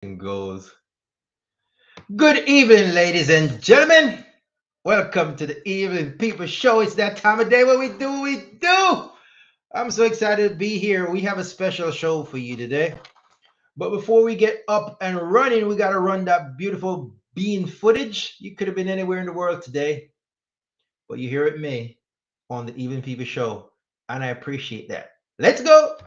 Goes. Good evening, ladies and gentlemen. Welcome to the Evening People Show. It's that time of day where we do what we do. I'm so excited to be here. We have a special show for you today. But before we get up and running, we got to run that beautiful bean footage. You could have been anywhere in the world today, but you're here with me on the Evening People Show, and I appreciate that. Let's go.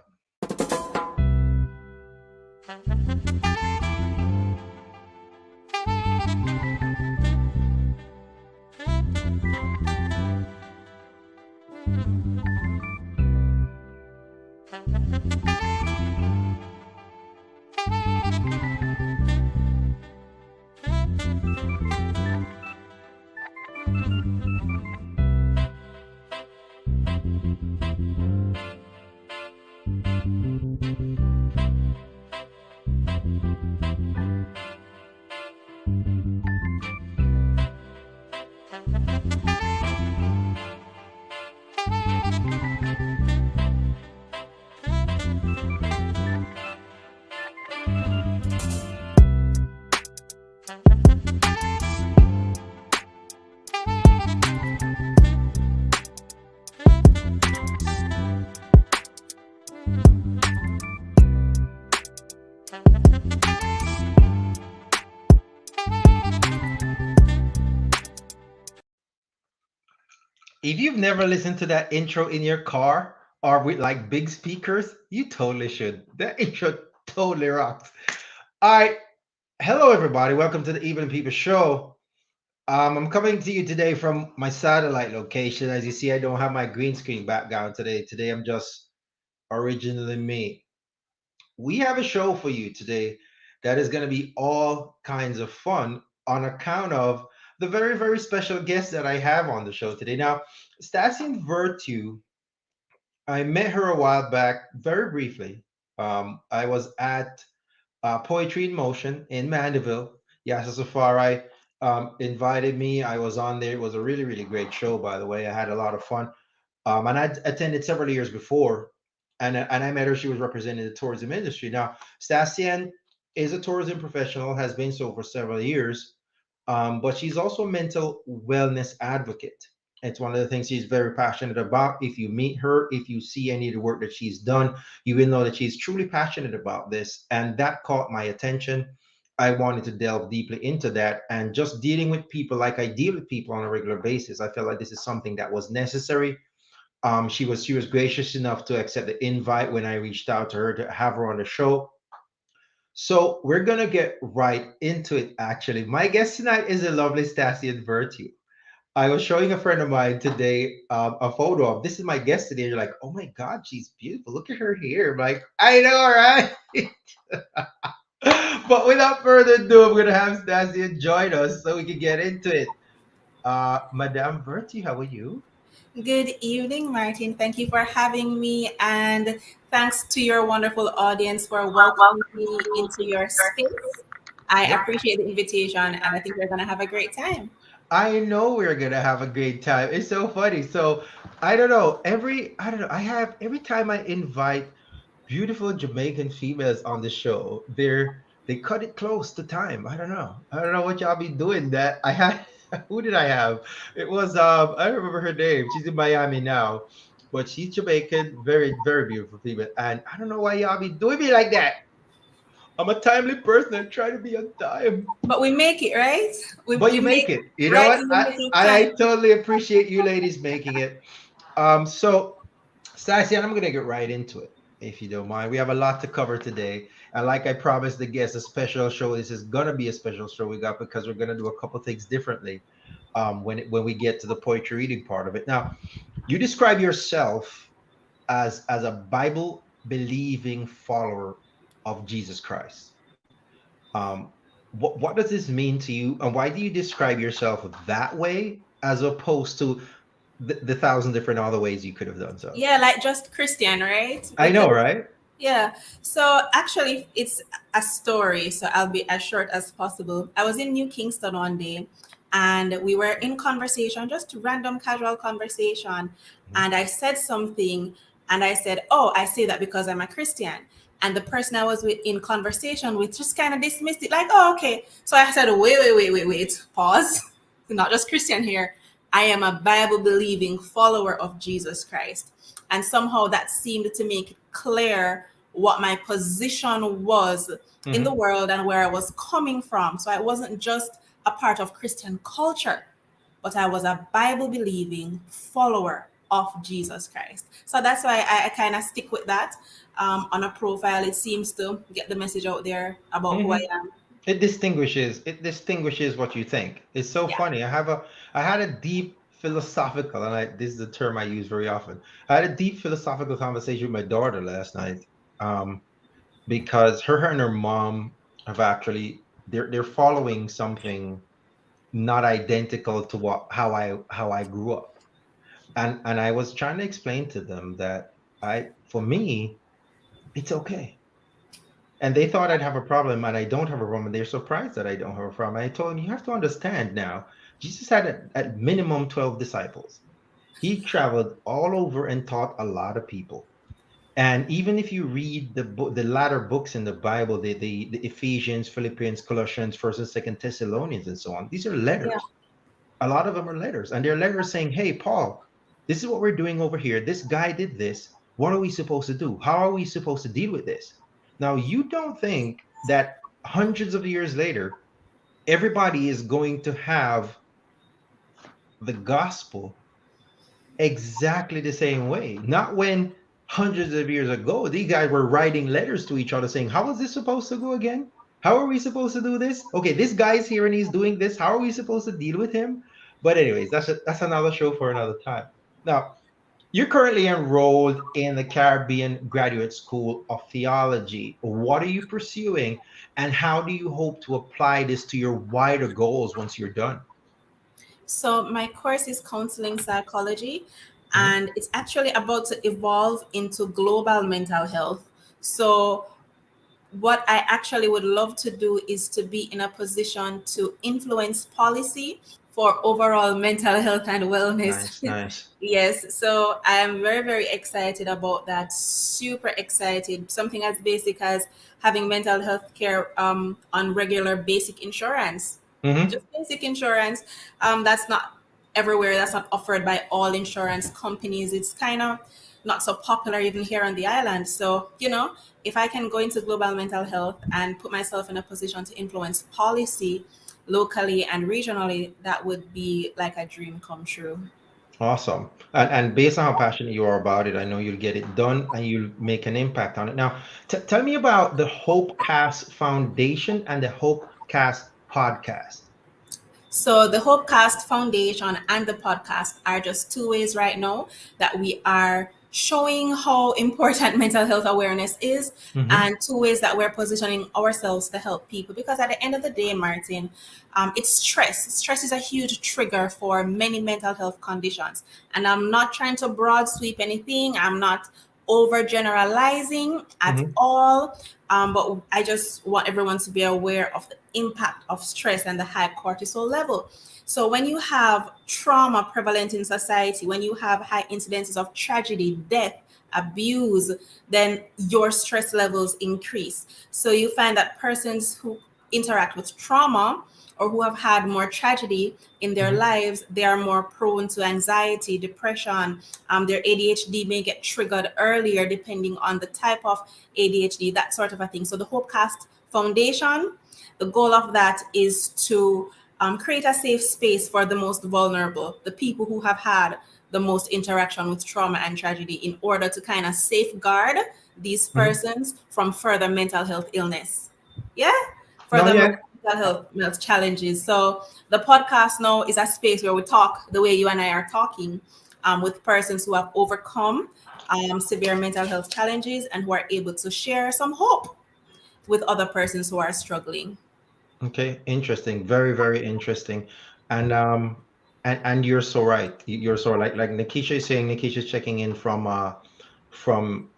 If you've never listened to that intro in your car or with like big speakers, you totally should. That intro totally rocks. All right. Hello, everybody. Welcome to the Evening People Show. I'm coming to you today from my satellite location. As you see, I don't have my green screen background today. Today, I'm just originally me. We have a show for you today that is going to be all kinds of fun on account of the very, very special guest that I have on the show today. Now, Stacian Virtue, I met her a while back, very briefly. I was at Poetry in Motion in Mandeville. Yasa Safari invited me. I was on there. It was a really, really great show, by the way. I had a lot of fun. And I attended several years before, and I met her. She was representing the tourism industry. Now, Stacian is a tourism professional, has been so for several years, but she's also a mental wellness advocate. It's one of the things she's very passionate about. If you meet her, if you see any of the work that she's done, you will know that she's truly passionate about this. And that caught my attention. I wanted to delve deeply into that and just dealing with people like I deal with people on a regular basis. I felt like this is something that was necessary. She was gracious enough to accept the invite when I reached out to her to have her on the show. So we're gonna get right into it. Actually, my guest tonight is a lovely Stacian Virtue. I was showing a friend of mine today a photo of this is my guest today. You're like, oh my God, she's beautiful. Look at her hair. I'm like, I know, right? But without further ado, I'm gonna have Stacian join us so we can get into it. Madame Virtue, how are you? Good evening, Martin. Thank you for having me, and thanks to your wonderful audience for welcoming me into your space. I Yep. appreciate the invitation, and I think we're going to have a great time. I know we're gonna have a great time. It's so funny. So I don't know. I don't know. I have every time I invite beautiful Jamaican females on the show, they cut it close to time. I don't know. I don't know what y'all be doing. That I had. Who did I have? It was I don't remember her name. She's in Miami now, but she's Jamaican. Very very beautiful female. And I don't know why y'all be doing me like that. I'm a timely person. I try to be on time. But we make it, right? But You you make make it. You know right what? in the I, middle of I time. totally appreciate you ladies making it. So Stacey, I'm gonna get right into it, if you don't mind. We have a lot to cover today. And like I promised the guests, a special show. This is gonna be a special show we got because we're gonna do a couple things differently when we get to the poetry reading part of it. Now, you describe yourself as a Bible believing follower of Jesus Christ. Um, what does this mean to you, and why do you describe yourself that way as opposed to the thousand different other ways you could have done so? Yeah, like just Christian, right? I Because know, right? yeah. So actually, it's a story. So I'll be as short as possible. I was in New Kingston one day, and we were in conversation, just random casual conversation. Mhm. And I said something, and I said, "Oh, I say that because I'm a Christian." And the person I was with in conversation with just kind of dismissed it, like, oh, okay. So I said, wait, pause. Not just Christian here. I am a Bible believing follower of Jesus Christ. And somehow that seemed to make it clear what my position was in the Hmm. world and where I was coming from. So I wasn't just a part of Christian culture, but I was a Bible believing follower of Jesus Christ. So that's why I kind of stick with that. On a profile, it seems to get the message out there about who I Hmm. am. It distinguishes what you think. It's so Yeah. funny. I had a deep philosophical, and this is the term I use very often. I had a deep philosophical conversation with my daughter last night, um, because her and her mom have actually they're following something not identical to what how I grew up. And I was trying to explain to them that for me, it's okay. And they thought I'd have a problem, and I don't have a problem. And they're surprised that I don't have a problem. I told them, you have to understand now, Jesus had at minimum 12 disciples. He traveled all over and taught a lot of people. And even if you read the latter books in the Bible, the Ephesians, Philippians, Colossians, First and Second Thessalonians, and so on, these are Yeah. letters. A lot of them are letters, and they're letters saying, "Hey, Paul, this is what we're doing over here. This guy did this. What are we supposed to do? How are we supposed to deal with this?" Now, you don't think that hundreds of years later, everybody is going to have the gospel exactly the same way. Not when hundreds of years ago, these guys were writing letters to each other saying, how is this supposed to go again? How are we supposed to do this? Okay, this guy's here and he's doing this. How are we supposed to deal with him? But anyways, that's another show for another time. Now, you're currently enrolled in the Caribbean Graduate School of Theology. What are you pursuing, and how do you hope to apply this to your wider goals once you're done? So my course is counseling psychology, Mhm. and it's actually about to evolve into global mental health. So what I actually would love to do is to be in a position to influence policy for overall mental health and wellness. Nice, nice. Yes, so I am very, very excited about that. Super excited. Something as basic as having mental health care on regular basic insurance. Hmm. Just basic insurance. That's not everywhere. That's not offered by all insurance companies. It's kind of not so popular even here on the island. So, if I can go into global mental health and put myself in a position to influence policy locally and regionally, that would be like a dream come true. Awesome. And based on how passionate you are about it, I know you'll get it done and you'll make an impact on it. Now, tell me about the Hopecast Foundation and the Hopecast podcast. So the Hopecast Foundation and the podcast are just two ways right now that we are showing how important mental health awareness is, Hmm. and two ways that we're positioning ourselves to help people. Because at the end of the day, Martin, it's stress. Stress is a huge trigger for many mental health conditions. And I'm not trying to broad sweep anything. I'm not overgeneralizing at Hmm. all. But I just want everyone to be aware of the impact of stress and the high cortisol level. So when you have trauma prevalent in society, when you have high incidences of tragedy, death, abuse, then your stress levels increase. So you find that persons who interact with trauma or who have had more tragedy in their Hmm. lives, they are more prone to anxiety, depression. Their ADHD may get triggered earlier depending on the type of ADHD, that sort of a thing. So the Hopecast Foundation, the goal of that is to create a safe space for the most vulnerable, the people who have had the most interaction with trauma and tragedy, in order to kind of safeguard these Hmm. persons from further mental health illness. Yeah, No, further yeah. mental health challenges. So the podcast now is a space where we talk the way you and I are talking, with persons who have overcome severe mental health challenges and who are able to share some hope with other persons who are struggling. Okay, interesting. Very, very interesting. And you're so right. You're so like Nikisha is saying. Nikisha's checking in from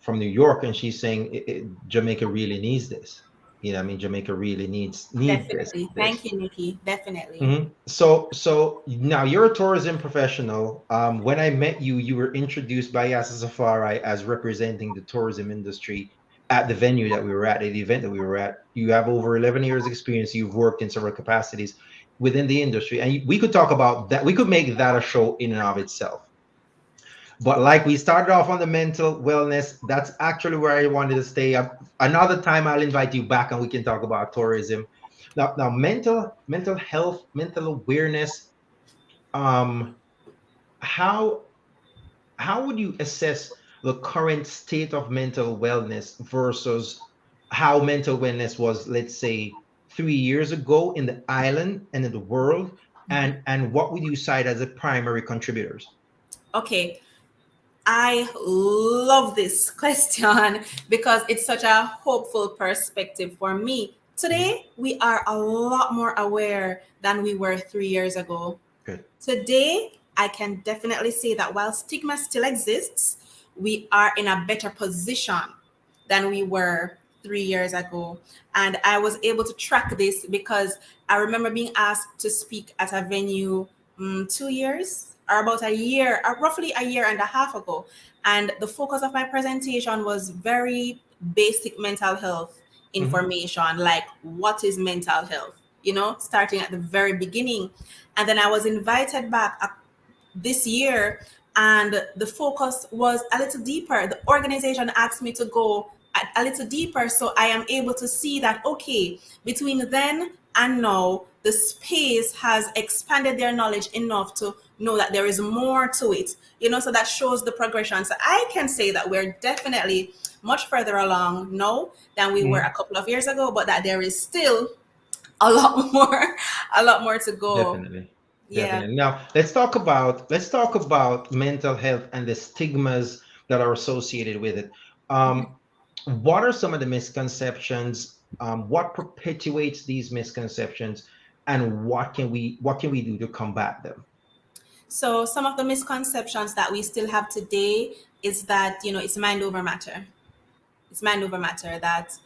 New York, and she's saying Jamaica really needs this. I mean, Jamaica really need this Definitely. this. Thank you, Nikki. Definitely. So now you're a tourism professional. When I met you, you were introduced by Yasa Safari as representing the tourism industry at the venue that we were at the event that we were at. You have over 11 years experience. You've worked in several capacities within the industry, and we could talk about that. We could make that a show in and of itself. But like we started off on the mental wellness, that's actually where I wanted to stay. Another time I'll invite you back and we can talk about tourism. Now mental health, mental awareness. Um, how how would you assess the current state of mental wellness versus how mental wellness was, let's say, 3 years ago in the island and in the world, and what would you cite as the primary contributors? Okay, I love this question because it's such a hopeful perspective for me. Mhm. Today, we are a lot more aware than we were 3 years ago. Good. Today, I can definitely say that while stigma still exists, we are in a better position than we were 3 years ago. And I was able to track this because I remember being asked to speak at a venue 2 years or about a year, roughly a year and a half ago. And the focus of my presentation was very basic mental health Hmm. information, like what is mental health, starting at the very beginning. And then I was invited back this year, and the focus was a little deeper. The organization asked me to go a little deeper, so I am able to see that, okay, between then and now, the space has expanded their knowledge enough to know that there is more to it, so that shows the progression. So I can say that we're definitely much further along now than we were a Hmm. couple of years ago, but that there is still a lot more, a lot more to go. Definitely. Yeah. Definitely. Now let's talk about mental health and the stigmas that are associated with it. What are some of the misconceptions? What perpetuates these misconceptions, and what can we do to combat them? So some of the misconceptions that we still have today is that it's mind over matter. It's mind over matter that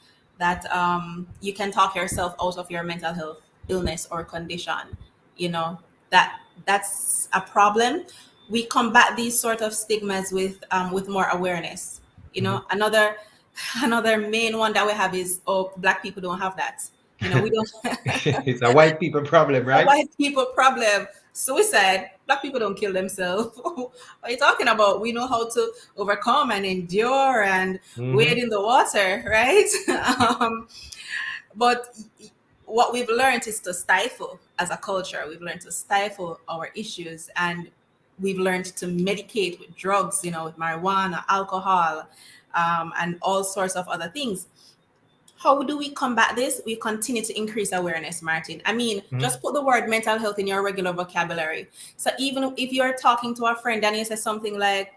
you can talk yourself out of your mental health illness or condition. You know that's a problem. We combat these sort of stigmas with more awareness. Mhm. Another another main one that we have is, oh, black people don't have that. We don't. It's a white people problem, A right? white people problem. Suicide. Black people don't kill themselves. What are you talking about? We know how to overcome and endure and wade Hmm. in the water, right? um, but what we've learned is to stifle as a culture. We've learned to stifle our issues, and we've learned to medicate with drugs, with marijuana, alcohol, and all sorts of other things. How do we combat this? We continue to increase awareness, Martin. I mean, Hmm. just put the word mental health in your regular vocabulary. So even if you're talking to a friend and you say something like,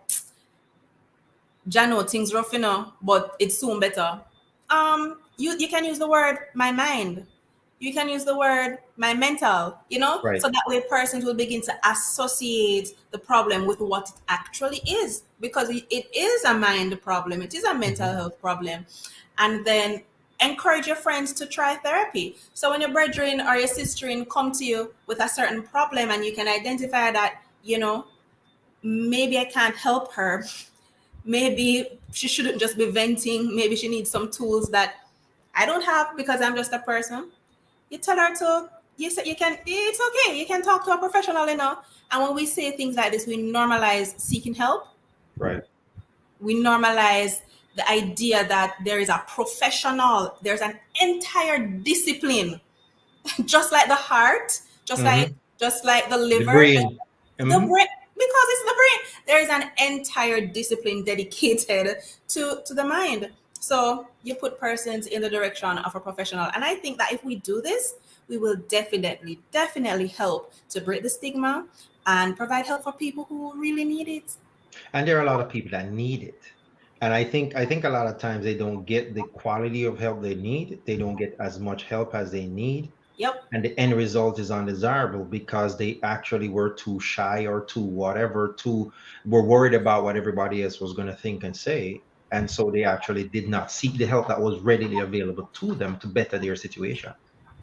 Jano, things rough, but it's soon better. You can use the word my mind. You can use the word my mental, Right. so that way persons will begin to associate the problem with what it actually is, because it is a mind problem, it is a mental Hmm. health problem. And then encourage your friends to try therapy. So when your brethren or your sister come to you with a certain problem and you can identify that, maybe I can't help her, maybe she shouldn't just be venting, maybe she needs some tools that I don't have because I'm just a person. You tell her to, you say you can, it's okay, you can talk to a professional. And when we say things like this, we normalize seeking help. Right. We normalize the idea that there is a professional, there's an entire discipline, just like the heart, just like Hmm. just like the The liver, brain. the Hmm. brain, because it's the brain. There is an entire discipline dedicated to the mind. So you put persons in the direction of a professional, and I think that if we do this, we will definitely help to break the stigma and provide help for people who really need it. And there are a lot of people that need it. And I think a lot of times they don't get the quality of help they need. They don't get as much help as they need. Yep. And the end result is undesirable because they actually were too shy or too whatever, too were worried about what everybody else was going to think and say. And so they actually did not seek the help that was readily available to them to better their situation.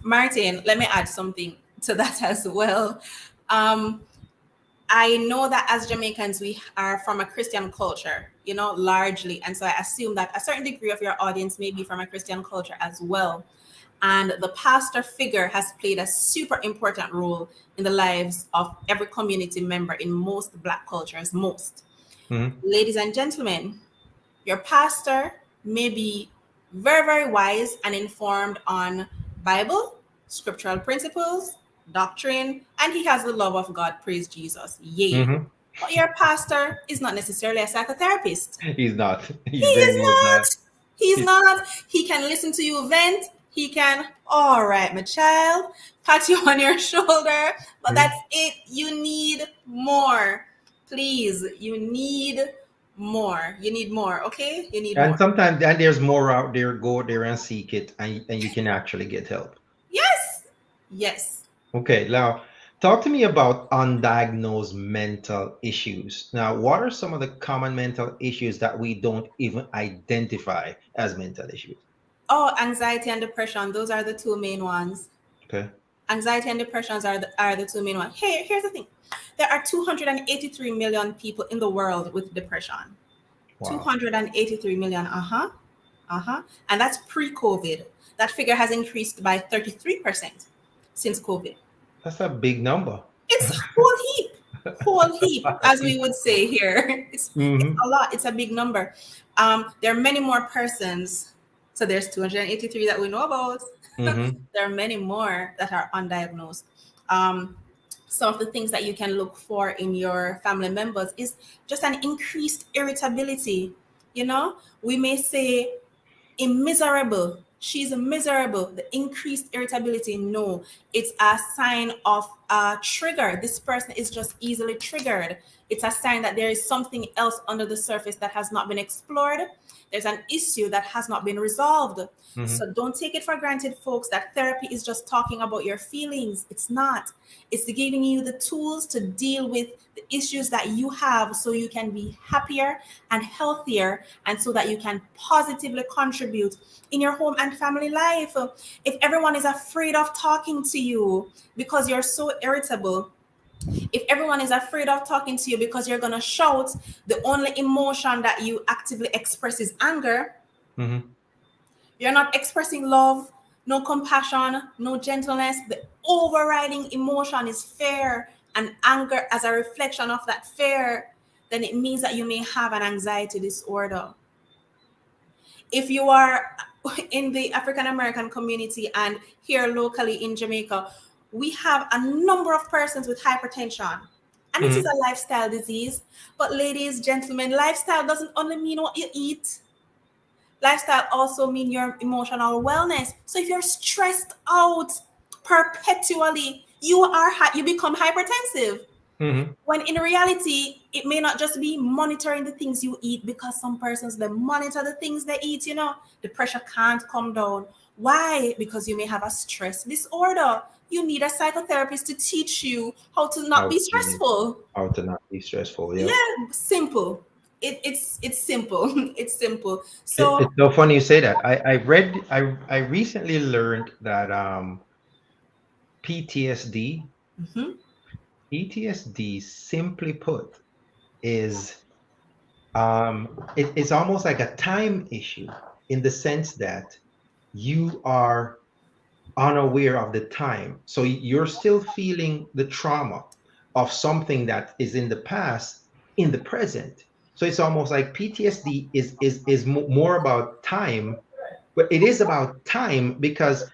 Martin, let me add something to that as well. Um, I know that as Jamaicans, we are from a Christian culture, largely. And so I assume that a certain degree of your audience may be from a Christian culture as well. And the pastor figure has played a super important role in the lives of every community member in most Black cultures, most. Mm-hmm. Ladies and gentlemen, your pastor may be very, very wise and informed on Bible, scriptural principles, doctrine, and he has the love of God. Praise Jesus. Yay. Mm-hmm. But your pastor is not necessarily a psychotherapist. He's not. He He is very is not. not. He's He's, not. He can listen to you vent. He can, all right, my child, pat you on your shoulder. But that's Mhm. it. You need more. Please, you need more. You need more. Okay? You need And more. sometimes, and there's more out there. Go there and seek it, and you can actually get help. Yes. Yes. Okay, now talk to me about undiagnosed mental issues. Now, what are some of the common mental issues that we don't even identify as mental issues? Oh, anxiety and depression. Those are the two main ones. Okay. Anxiety and depressions are the two main ones. Hey, here's the thing. There are 283 million people in the world with depression. Wow. 283 million. Uh-huh. Uh-huh. And that's pre-COVID. That figure has increased by 33% since COVID. That's a big number. It's whole heap, as we would say here. It's Mm-hmm. a lot. It's a big number. There are many more persons. So there's 283 that we know about. Mm-hmm. There are many more that are undiagnosed. Um, some of the things that you can look for in your family members is just an increased irritability. We may say miserable. She's miserable. The increased irritability, no, it's a sign of a trigger. This person is just easily triggered. It's a sign that there is something else under the surface that has not been explored. There's an issue that has not been resolved. Mm-hmm. So don't take it for granted, folks, that therapy is just talking about your feelings. It's not. It's giving you the tools to deal with the issues that you have so you can be happier and healthier, and so that you can positively contribute in your home and family life. If everyone is afraid of talking to you because you're so irritable, if everyone is afraid of talking to you because you're going to shout, the only emotion that you actively express is anger. Mm-hmm. You're not expressing love, no compassion, no gentleness. The overriding emotion is fear, and anger as a reflection of that fear. Then it means that you may have an anxiety disorder. If you are in the African American community and here locally in Jamaica, we have a number of persons with hypertension. And it is Mm-hmm. a lifestyle disease. But ladies, gentlemen, lifestyle doesn't only mean what you eat. Lifestyle also mean your emotional wellness. So if you're stressed out perpetually, you become hypertensive. Mm-hmm. When in reality, it may not just be monitoring the things you eat, because some persons, they monitor the things they eat, the pressure can't come down. Why? Because you may have a stress disorder. You need a psychotherapist to teach you how to not How be to stressful. how to not be stressful. Yep. Yeah, simple. It's simple. It's simple. It's So, so funny you say that. I recently learned that PTSD mhm, PTSD, simply put, is it's almost like a time issue, in the sense that you are unaware of the time. So you're still feeling the trauma of something that is in the past in the present. So it's almost like PTSD is more about time, but it is about time because,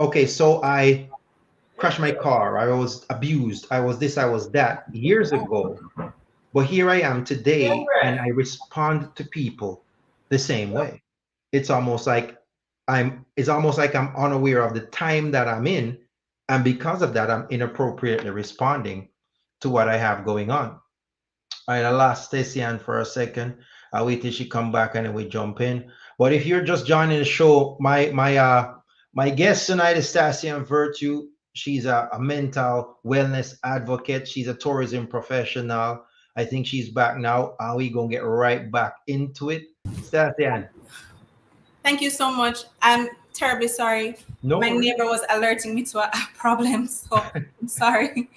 okay, so I crashed my car, I was abused, I was this, I was that years ago. But here I am today, and I respond to people the same way. It's almost like I'm unaware of the time that I'm in, and because of that, I'm inappropriately responding to what I have going on. All right, I lost Stacian for a second. I'll wait till she come back and then we jump in. But if you're just joining the show, my guest tonight is Stacian Virtue. She's a mental wellness advocate. She's a tourism professional. I think she's back now. Are we gonna get right back into it? Stacian, thank you so much. I'm terribly sorry. no My worries. neighbor was alerting me to a problem, so I'm sorry.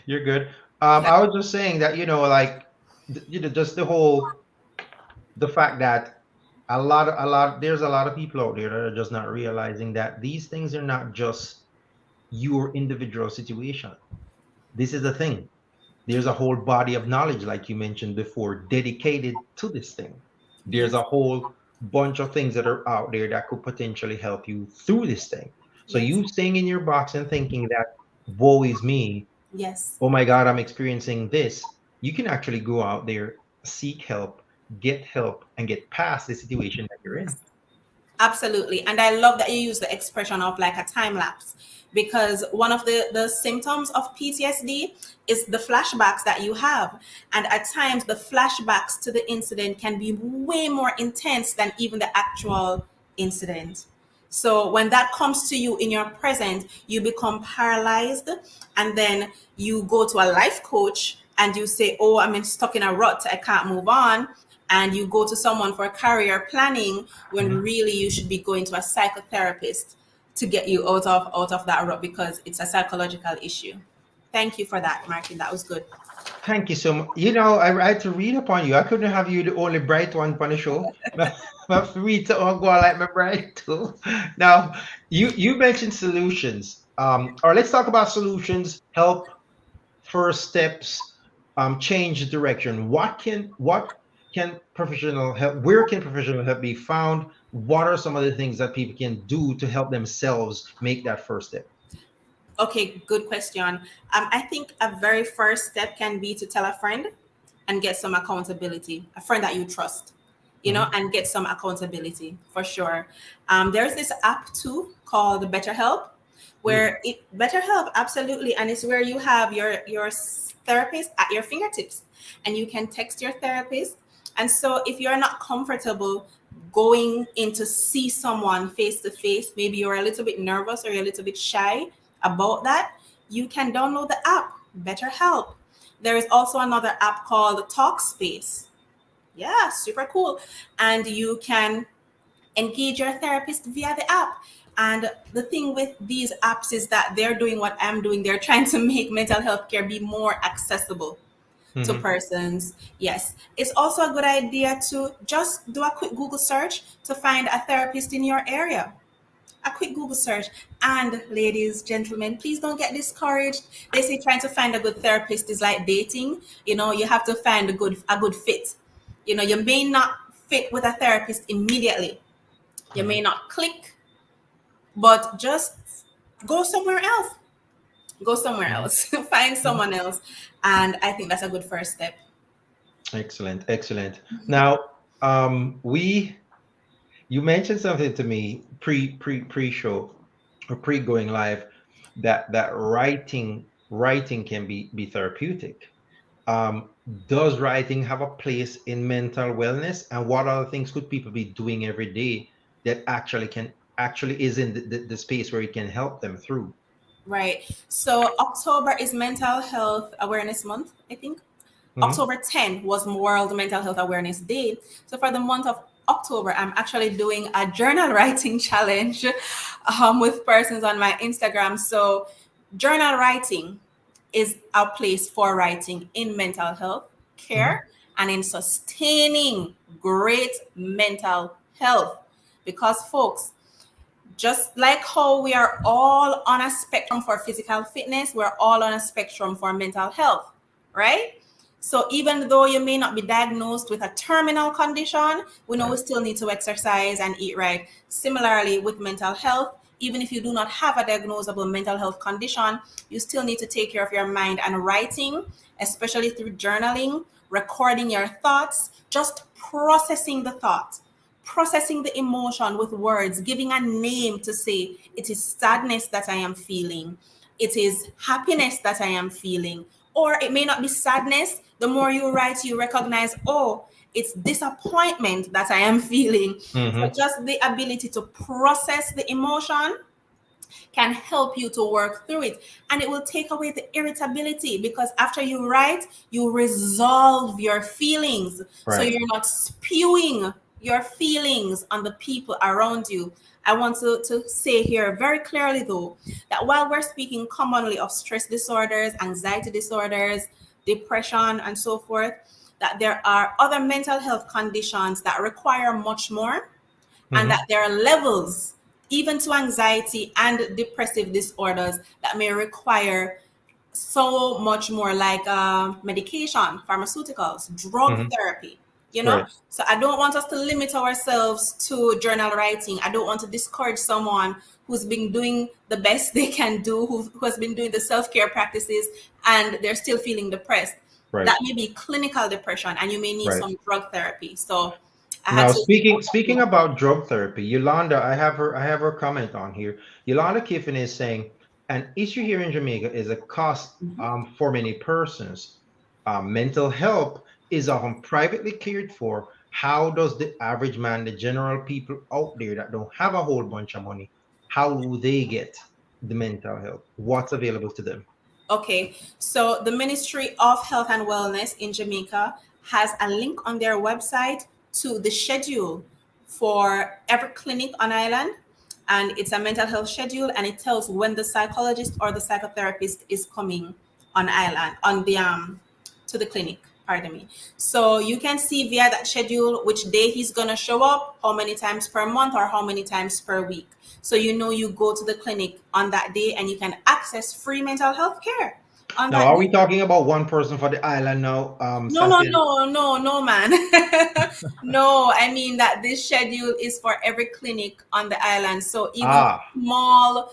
You're good. I was just saying that, like, just the fact that there's a lot of people out there that are just not realizing that these things are not just your individual situation. This is the thing. There's a whole body of knowledge, like you mentioned before, dedicated to this thing. There's Yes, a whole bunch of things that are out there that could potentially help you through this thing. So yes, you staying in your box and thinking that woe is me, yes. oh my God, I'm experiencing this. You can actually go out there, seek help, and get past the situation that you're in. Yes. Absolutely. And I love that you use the expression of like a time lapse, because one of the symptoms of PTSD is the flashbacks that you have. And at times, the flashbacks to the incident can be way more intense than even the actual incident. So when that comes to you in your present, you become paralyzed, and then you go to a life coach and you say, "Oh, I'm stuck in a rut. I can't move on." And you go to someone for career planning when Mhm. really you should be going to a psychotherapist to get you out of that rut, because it's a psychological issue. Thank you for that, Martin. That was good. Thank you so much. I had to read upon you. I couldn't have you the only bright one on the show. I have to read to go like my bright too. Now, you mentioned solutions. Or let's talk about solutions, help, first steps, change direction. What can professional help? Where can professional help be found? What are some of the things that people can do to help themselves make that first step? Okay, good question. I think a very first step can be to tell a friend and get some accountability, a friend that you trust, Hmm. and get some accountability for sure. There's this app too called BetterHelp, Really? where it BetterHelp absolutely, and it's where you have your therapist at your fingertips, and you can text your therapist. And so if you're not comfortable going in to see someone face to face, maybe you're a little bit nervous or you're a little bit shy about that, you can download the app BetterHelp. There is also another app called Talkspace. Yeah, super cool. And you can engage your therapist via the app. And the thing with these apps is that they're doing what I'm doing. They're trying to make mental health care be more accessible to Hmm. persons. Yes. It's also a good idea to just do a quick Google search to find a therapist in your area. A quick Google search. And ladies, gentlemen, please don't get discouraged. They say trying to find a good therapist is like dating. You have to find a good fit. You may not fit with a therapist immediately. You may Hmm. not click, but just go somewhere else. Go somewhere Hmm. else. Find Hmm. someone else. And I think that's a good first step. Excellent, excellent. Now, we you mentioned something to me pre-show or pre-going live, that writing can be therapeutic. Um, does writing have a place in mental wellness, and what other things could people be doing every day that actually is in the space where it can help them through? Right. So October is Mental Health Awareness Month, I think. Hmm. October 10 was World Mental Health Awareness Day. So for the month of October, I'm actually doing a journal writing challenge with persons on my Instagram. So journal writing is a place for writing in mental health Hmm. care and in sustaining great mental health. Because folks, just like how we are all on a spectrum for physical fitness, we're all on a spectrum for mental health, right? So even though you may not be diagnosed with a terminal condition, we know we Right. still need to exercise and eat right. Similarly, with mental health, even if you do not have a diagnosable mental health condition, you still need to take care of your mind, and writing, especially through journaling, recording your thoughts, just processing the thought, processing the emotion with words, giving a name to say, it is sadness that I am feeling, it is happiness that I am feeling, or it may not be sadness. The more you write, you recognize, oh, it's disappointment that I am feeling. So Hmm. just the ability to process the emotion can help you to work through it. And it will take away the irritability, because after you write, you resolve your feelings. So Right. you're not spewing your feelings on the people around you. I want to say here very clearly, though, that while we're speaking commonly of stress disorders, anxiety disorders, depression, and so forth, that there are other mental health conditions that require much more, and that Hmm. there are levels, even to anxiety and depressive disorders, that may require so much more, like medication, pharmaceuticals, drug Hmm. therapy, you know? Right. So I don't want us to limit ourselves to journal writing. I don't want to discourage someone who's been doing the best they can do, who has been doing the self care practices, and they're still feeling depressed. Right. That may be clinical depression, and you may need Right. some drug therapy. So I had Now, to. speaking about drug therapy, Yolanda, I have her comment on here. Yolanda Kiffin is saying an issue here in Jamaica is a cost for many persons. Mental health is often privately cared for. How does the average man, the general people out there that don't have a whole bunch of money, how do they get the mental health? What's available to them? Okay, so the Ministry of Health and Wellness in Jamaica has a link on their website to the schedule for every clinic on island, and it's a mental health schedule, and it tells when the psychologist or the psychotherapist is coming on island, on the to the clinic. Pardon me. So you can see via that schedule which day he's gonna show up, how many times per month or how many times per week. So you know you go to the clinic on that day and you can access free mental health care on Now, that are day. we talking about one person for the island now, No, no, Stacian? no, no, no, man. No, I mean that this schedule is for every clinic on the island. So even Ah, small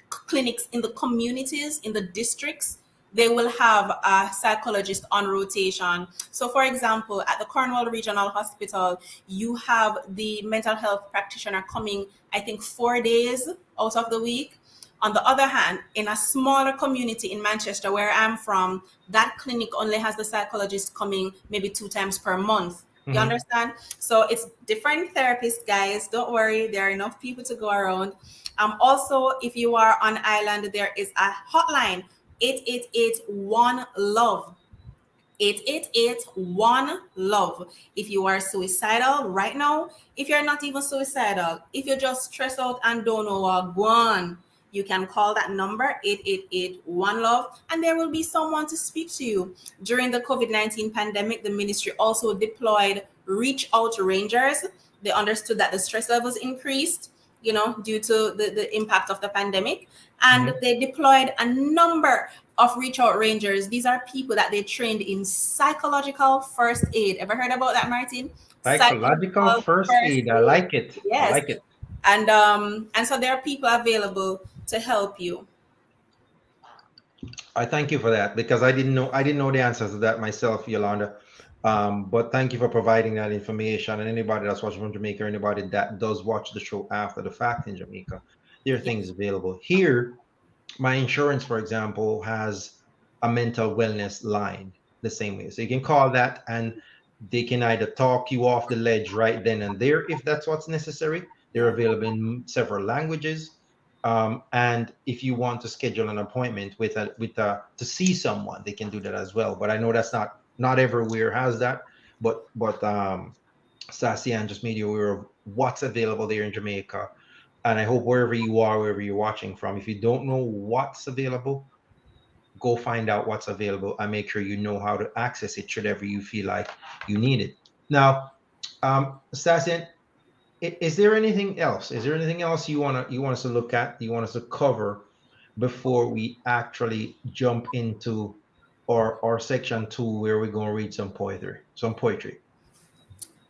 clinics in the communities, in the districts, they will have a psychologist on rotation. So, for example, at the Cornwall Regional Hospital, you have the mental health practitioner coming, I think, 4 days out of the week. On the other hand, in a smaller community in Manchester, where I'm from, that clinic only has the psychologist coming maybe 2 times per month. You mhm. understand? So it's different therapists, guys. Don't worry, there are enough people to go around. Also, if you are on island, there is a hotline, 888-1 love. 888-1 love. If you are suicidal right now, if you're not even suicidal, if you're just stressed out and don't know what go on, you can call that number, 888-1 love, and there will be someone to speak to you. During the COVID-19 pandemic, the ministry also deployed reach out rangers. They understood that the stress levels increased, due to the impact of the pandemic. And Mhm. they deployed a number of reach out rangers. These are people that they trained in psychological first aid. Ever heard about that, Martin? Psychological Psychological first first aid. I aid. like it. I Yes. like it. And so there are people available to help you. I thank you for that because I didn't know the answers to that myself, Yolanda. But thank you for providing that information. And anybody that's watching from Jamaica, or anybody that does watch the show after the fact in Jamaica, there are Yeah. things available. Here, my insurance, for example, has a mental wellness line the same way. So you can call that and they can either talk you off the ledge right then and there if that's what's necessary. They're Yeah. available in several languages. And if you want to schedule an appointment with to see someone, they can do that as well. But I know that's not everywhere has that. But Stacian just made you aware of what's available there in Jamaica. And I hope wherever you are, wherever you're watching from, if you don't know what's available, go find out what's available and make sure you know how to access it should ever you feel like you need it. Now, Stassian, is there anything else? Is there anything else you want us to look at? You want us to cover before we actually jump into our section two where we're going to read some poetry, some poetry.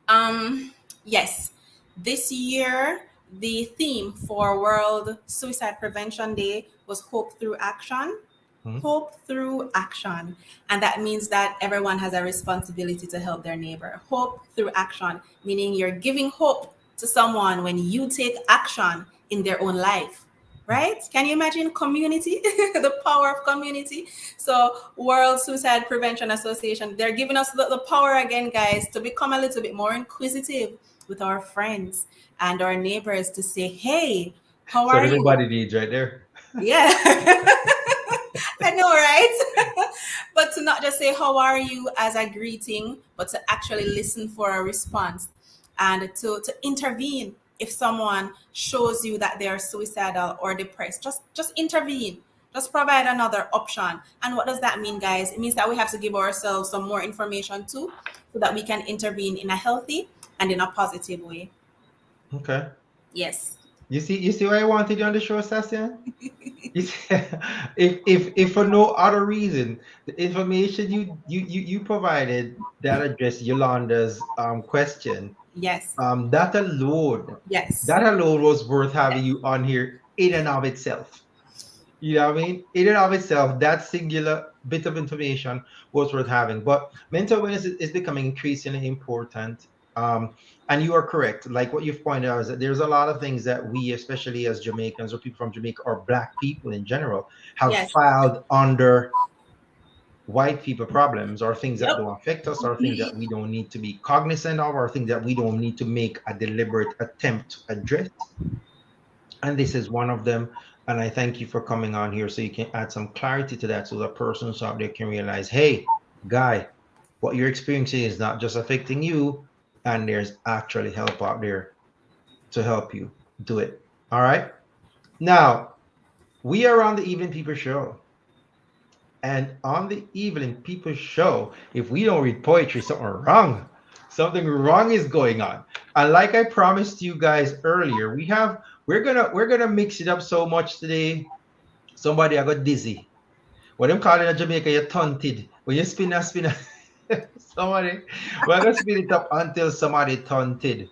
Um, yes. This year, the theme for World Suicide Prevention Day was Hope Through Action. Mhm. Hope through action. And that means that everyone has a responsibility to help their neighbor. Hope through action, meaning you're giving hope to someone when you take action in their own life. Right? Can you imagine community, the power of community? So, World Suicide Prevention Association, they're giving us the power again, guys, to become a little bit more inquisitive with our friends and our neighbors to say, hey, how So are you? everybody needs right there. Yeah. I know, right? But to not just say, how are you as a greeting, but to actually listen for a response and to intervene if someone shows you that they are suicidal or depressed. Just intervene. Just provide another option. And what does that mean, guys? It means that we have to give ourselves some more information too, so that we can intervene in a healthy and in a positive way. Okay. Yes. You see why I wanted you on the show, Stacian? You see, if for no other reason, the information you provided that addressed Yolanda's question, Yes. that alone, Yes. that alone was worth having Yes. you on here in and of itself. You know what I mean? In and of itself, that singular bit of information was worth having. But mental wellness is becoming increasingly important. Um, and you are correct. Like what you've pointed out is that there's a lot of things that we, especially as Jamaicans or people from Jamaica or Black people in general, have Yes. filed under white people problems or things that Yep. don't affect us or things that we don't need to be cognizant of or things that we don't need to make a deliberate attempt to address, and this is one of them. And I thank you for coming on here so you can add some clarity to that so the persons out there can realize, hey, guy, what you're experiencing is not just affecting you, and there's actually help out there to help you do it. All right. Now, we are on the Evening People Show. And on the Evening People Show, if we don't read poetry, something wrong. Something wrong is going on. And like I promised you guys earlier, we're gonna mix it up so much today. Somebody I got dizzy. What them calling in Jamaica, you tunted. When you spin somebody, we're gonna spin it up until somebody tunted.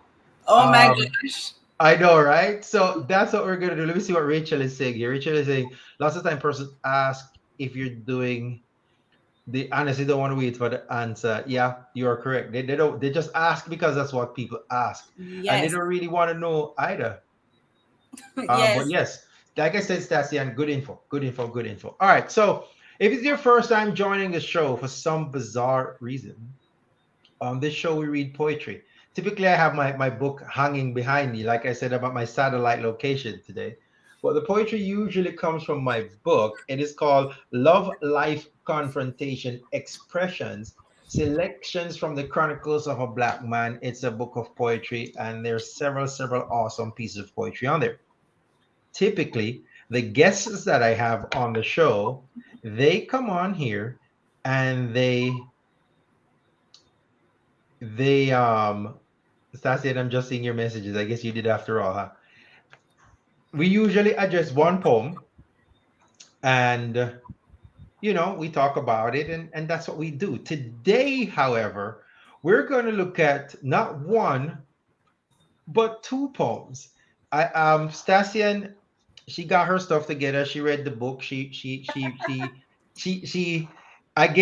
Oh my Um, gosh. I know, right? So that's what we're gonna do. Let me see what Rachel is saying here. Rachel is saying lots of time persons ask if you're doing, they honestly don't want to wait for the answer. Yeah, you are correct. They don't, they just ask because that's what people ask. And they Yes. don't really want to know either. But Yes. yes, like I said, Stacian, good info, good info, good info. All right. So if it's your first time joining the show for some bizarre reason, on this show we read poetry. Typically, I have my book hanging behind me, like I said about my satellite location today. But the poetry usually comes from my book. It is called Love, Life, Confrontation, Expressions, Selections from the Chronicles of a Black Man. It's a book of poetry, and there's several awesome pieces of poetry on there. Typically, the guests that I have on the show, they come on here and they Stacey, I'm just seeing your messages. I guess you did after all, huh? We usually address one poem and we talk about it, and that's what we do. Today, however, we're going to look at not one but two poems. I Stasian, she got her stuff together. She read the book. She I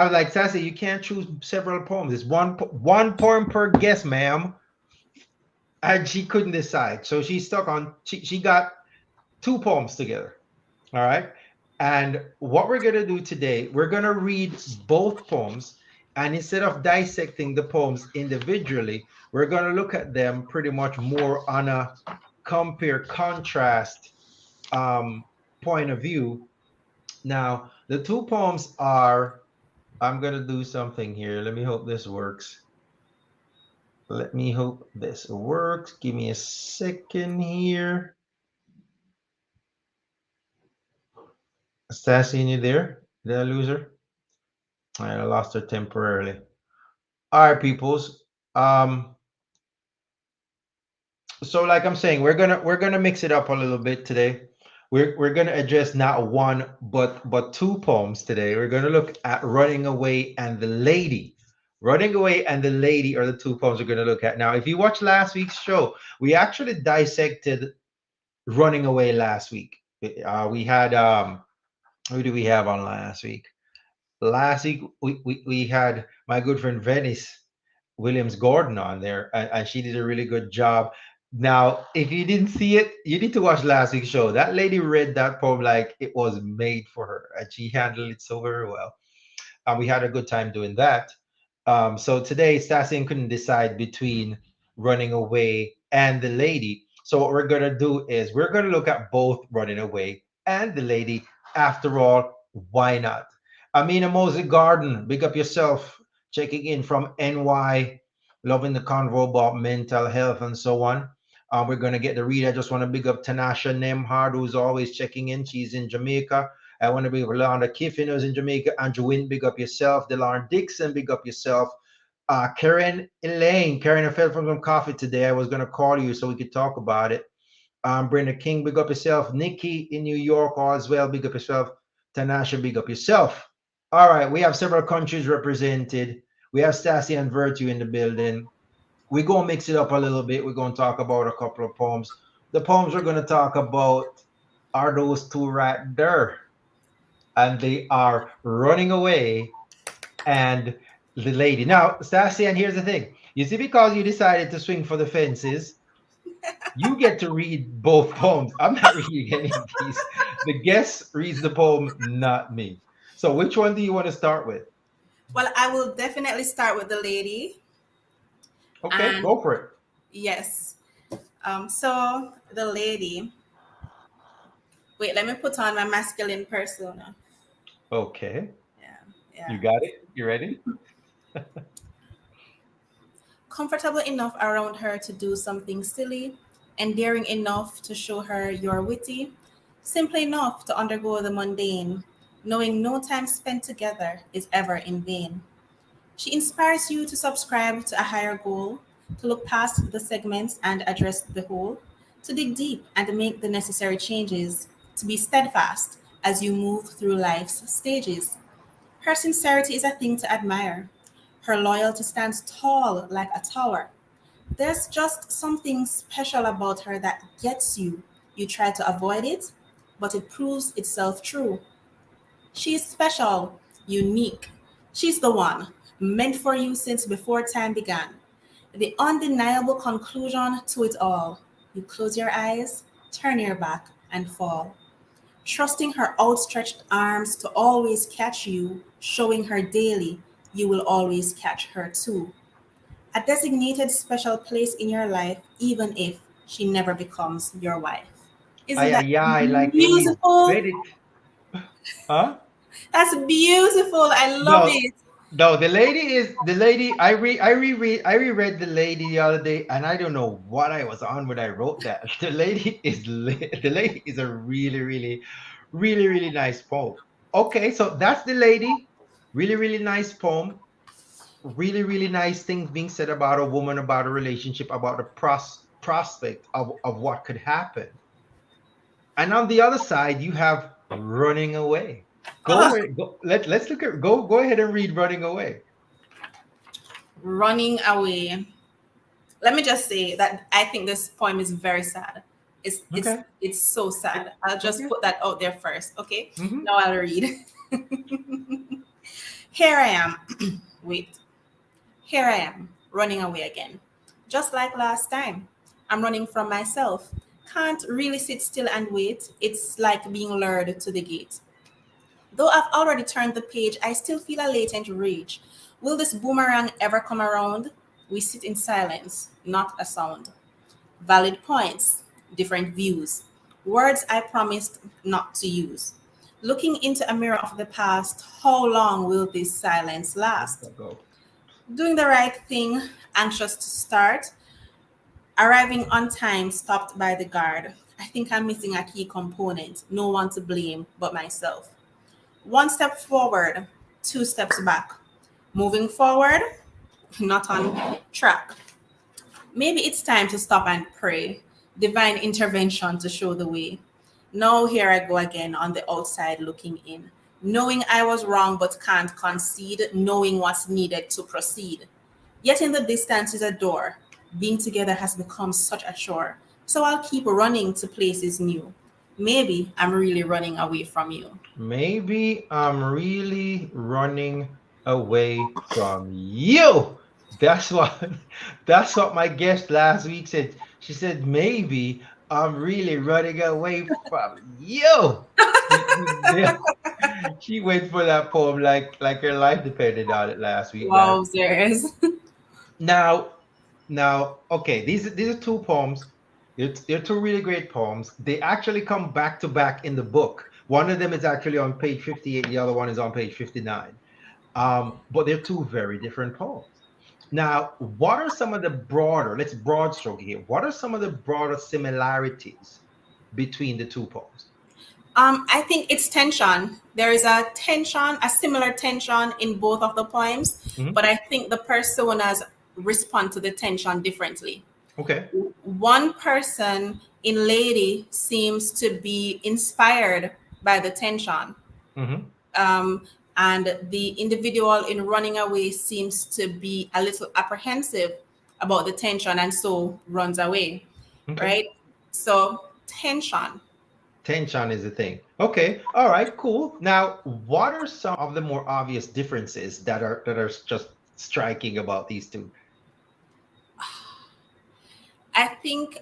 was like, Stasian, you can't choose several poems. It's one poem per guest, ma'am. And she couldn't decide. So she stuck on, she got two poems together. All right. And what we're going to do today, we're going to read both poems. And instead of dissecting the poems individually, we're going to look at them pretty much more on a compare contrast um, point of view. Now, the two poems are, I'm going to do something here. Let me hope this works. Let me hope this works. Give me a second here. Sassy, you there? Did I lose her? I lost her temporarily. All right, peoples. Um, so like I'm saying, we're gonna mix it up a little bit today. We're gonna address not one but two poems today. We're gonna look at Running Away and the Lady. Running Away and the Lady are the two poems we're gonna look at. Now, if you watched last week's show, we actually dissected Running Away last week. We had who do we have on last week? Last week we had my good friend Venice Williams Gordon on there, and she did a really good job. Now, if you didn't see it, you need to watch last week's show. That lady read that poem like it was made for her, and she handled it so very well. And we had a good time doing that. So today, Stassian couldn't decide between Running Away and The Lady. So what we're gonna do is we're gonna look at both Running Away and The Lady. After all, why not? Amina Mosey Garden, big up yourself, checking in from NY, loving the convo about mental health and so on. We're gonna get the read. I just want to big up Tanasha Nemhard, who's always checking in. She's in Jamaica. I want to big up Lorna Kiffin, who's in Jamaica. Andrew Wynn, big up yourself. Delon Dixon, big up yourself. Karen Elaine, Karen, I fell from some coffee today. I was going to call you so we could talk about it. Brenda King, big up yourself. Nikki in New York as well, big up yourself. Tanasha, big up yourself. All right, we have several countries represented. We have Stacy and Virtue in the building. We're going to mix it up a little bit. We're going to talk about a couple of poems. The poems we're going to talk about are those two right there. And they are Running Away and The Lady. Now, Stacy, and here's the thing. You see, because you decided to swing for the fences, you get to read both poems. I'm not reading any of these. The guest reads the poem, not me. So, which one do you want to start with? Well, I will definitely start with the lady. Okay, And go for it. yes, so the lady. Wait, let me put on my masculine persona. Okay, Yeah, you yeah. got it. You ready? Comfortable enough around her to do something silly, endearing enough to show her you're witty, simple enough to undergo the mundane, knowing no time spent together is ever in vain. She inspires you to subscribe to a higher goal, to look past the segments and address the whole, to dig deep and make the necessary changes, to be steadfast as you move through life's stages. Her sincerity is a thing to admire. Her loyalty stands tall like a tower. There's just something special about her that gets you. You try to avoid it, but it proves itself true. She's special, unique. She's the one, meant for you since before time began. The undeniable conclusion to it all. You close your eyes, turn your back, and fall. Trusting her outstretched arms to always catch you, showing her daily, you will always catch her too. A designated special place in your life, even if she never becomes your wife. Isn't Ay, that ay, ay, like beautiful? embedded. Huh? That's beautiful. I love No, it. no, the lady. I reread the lady the other day, and I don't know what I was on when I wrote that. The lady is a really, really, really, really nice poem. Okay, so that's the lady. Really, really nice poem. Really, really nice things being said about a woman, about a relationship, about the prospect of what could happen. And on the other side, you have Running Away. Go Ugh, where go. Let's look at go ahead and read Running Away. running away. Let me just say that I think this poem is very sad. It's it's Okay. it's so sad. I'll just Okay. put that out there first. Okay. Hmm. Now I'll read. Here I am. Wait. Here I am, running away again. Just like last time. I'm running from myself. Can't really sit still and wait. It's like being lured to the gate. Though I've already turned the page, I still feel a latent rage. Will this boomerang ever come around? We sit in silence, not a sound. Valid points, different views. Words I promised not to use. Looking into a mirror of the past, how long will this silence last? Go. Doing the right thing, anxious to start, arriving on time, stopped by the guard. I think I'm missing a key component. No one to blame but myself. One step forward, two steps back. Moving forward, not on track. Maybe it's time to stop and pray. Divine intervention to show the way. Now here I go again on the outside looking in. Knowing I was wrong but can't concede, knowing what's needed to proceed. Yet in the distance is a door. Being together has become such a chore. So I'll keep running to places new. Maybe I'm really running away from you. Maybe I'm really running away from you. That's what that's what my guest last week said. She said maybe I'm really running away from you. She went for that poem like her life depended on it last week, man. Wow, there's. Now, okay, these are two poems. They're two really great poems. They actually come back to back in the book. One of them is actually on page 58, the other one is on page 59. But they're two very different poems. Now, what are some of the broader, let's broad stroke here. What are some of the broader similarities between the two poems? I think it's tension. There is a tension, a similar tension in both of the poems, Hmm. but I think the personas respond to the tension differently. Okay. One person in Lady seems to be inspired by the tension, Hmm. um, and the individual in Running Away seems to be a little apprehensive about the tension and so runs away, Okay. right? So, tension. Tension is the thing. Okay. All right. Cool. Now, what are some of the more obvious differences that are just striking about these two? I think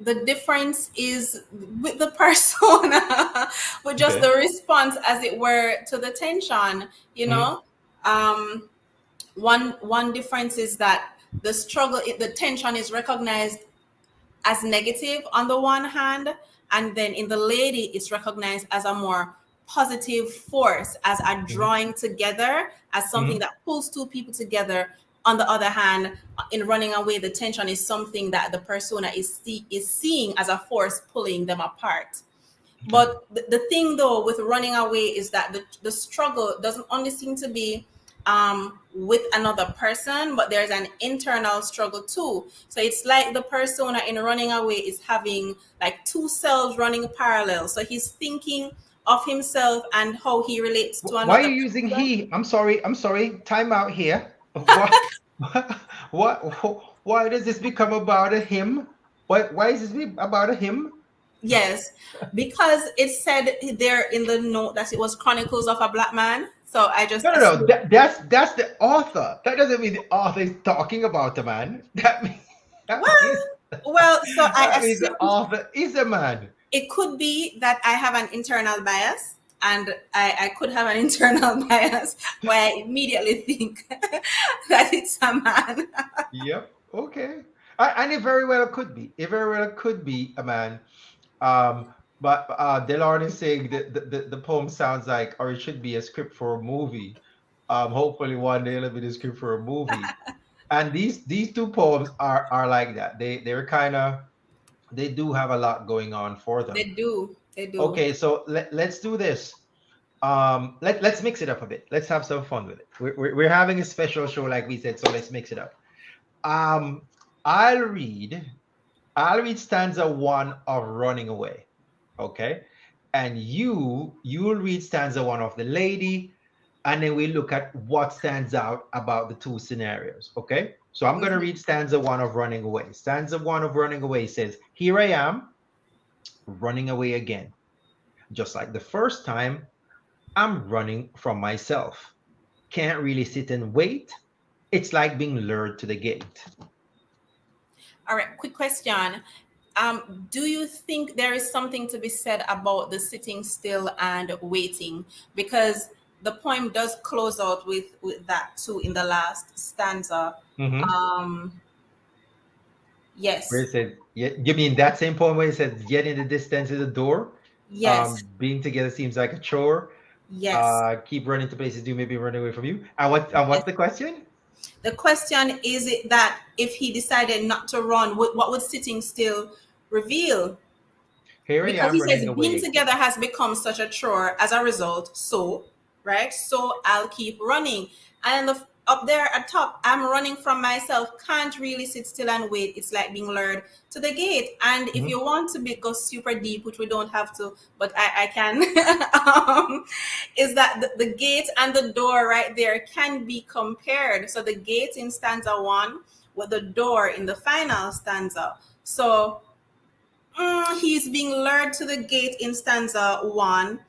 the difference is with the persona, with just the Okay. response, as it were, to the tension. You Hmm. know, um, one difference is that the struggle, the tension is recognized as negative on the one hand, and then in the lady it's recognized as a more positive force, as a Hmm. drawing together, as something Hmm. that pulls two people together. On the other hand, in Running Away, the tension is something that the persona is seeing as a force pulling them apart. Okay. But the thing though with Running Away is that the struggle doesn't only seem to be with another person, but there's an internal struggle too. So it's like the persona in Running Away is having like two selves running parallel. So he's thinking of himself and how he relates to Why are another you using person. he? I'm sorry. I'm sorry. Time out here. What? Why does this become about a him? Why is this about a him? Yes, because it said there in the note that it was Chronicles of a Black Man. So I just No, no, no. assumed. That's the author. That doesn't mean the author is talking about a man. That means So I that means the assume author is a man. it could be that I have an internal bias, and I could have an internal bias where I immediately think that it's a man. Yep. Okay. And it very well could be. It very well could be a man. But Delon is saying that the poem sounds like, or it should be a script for a movie. Hopefully one day it'll be the script for a movie. And these two poems are like that. They're kind of, they do have a lot going on for They them. do. They do. Okay, so let's do this. Let's mix it up a bit. Let's have some fun with it. We're having a special show, like we said, so let's mix it up. Um, I'll read I'll read stanza one of Running Away. Okay. And you'll read stanza one of The Lady, and then we look at what stands out about the two scenarios. Okay. So I'm gonna Mhm. read stanza one of Running Away. Stanza one of Running Away says, "Here I am, running away again. Just like the first time, I'm running from myself. Can't really sit and wait. It's like being lured to the gate." All right, quick question. Do you think there is something to be said about the sitting still and waiting? Because the poem does close out with that too in the last stanza. Mm-hmm. Um, Where yes, it says, yeah, you mean that same poem where it says, "Yet in the distance is a door. yes, Being together seems like a chore. yes, Keep running to places you may be running away from you." And what's yes. the question? The question is it that if he decided not to run, what would sitting still reveal? Here I Because am he says running away being again. together has become such a chore as a result. So, right? So I'll keep running. And up there at top, I'm running from myself. Can't really sit still and wait. It's like being lured to the gate. And if Mhm. you want to go super deep, which we don't have to, but I can, is that the gate and the door right there can be compared. So the gate in stanza one with the door in the final stanza. So he's being lured to the gate in stanza one.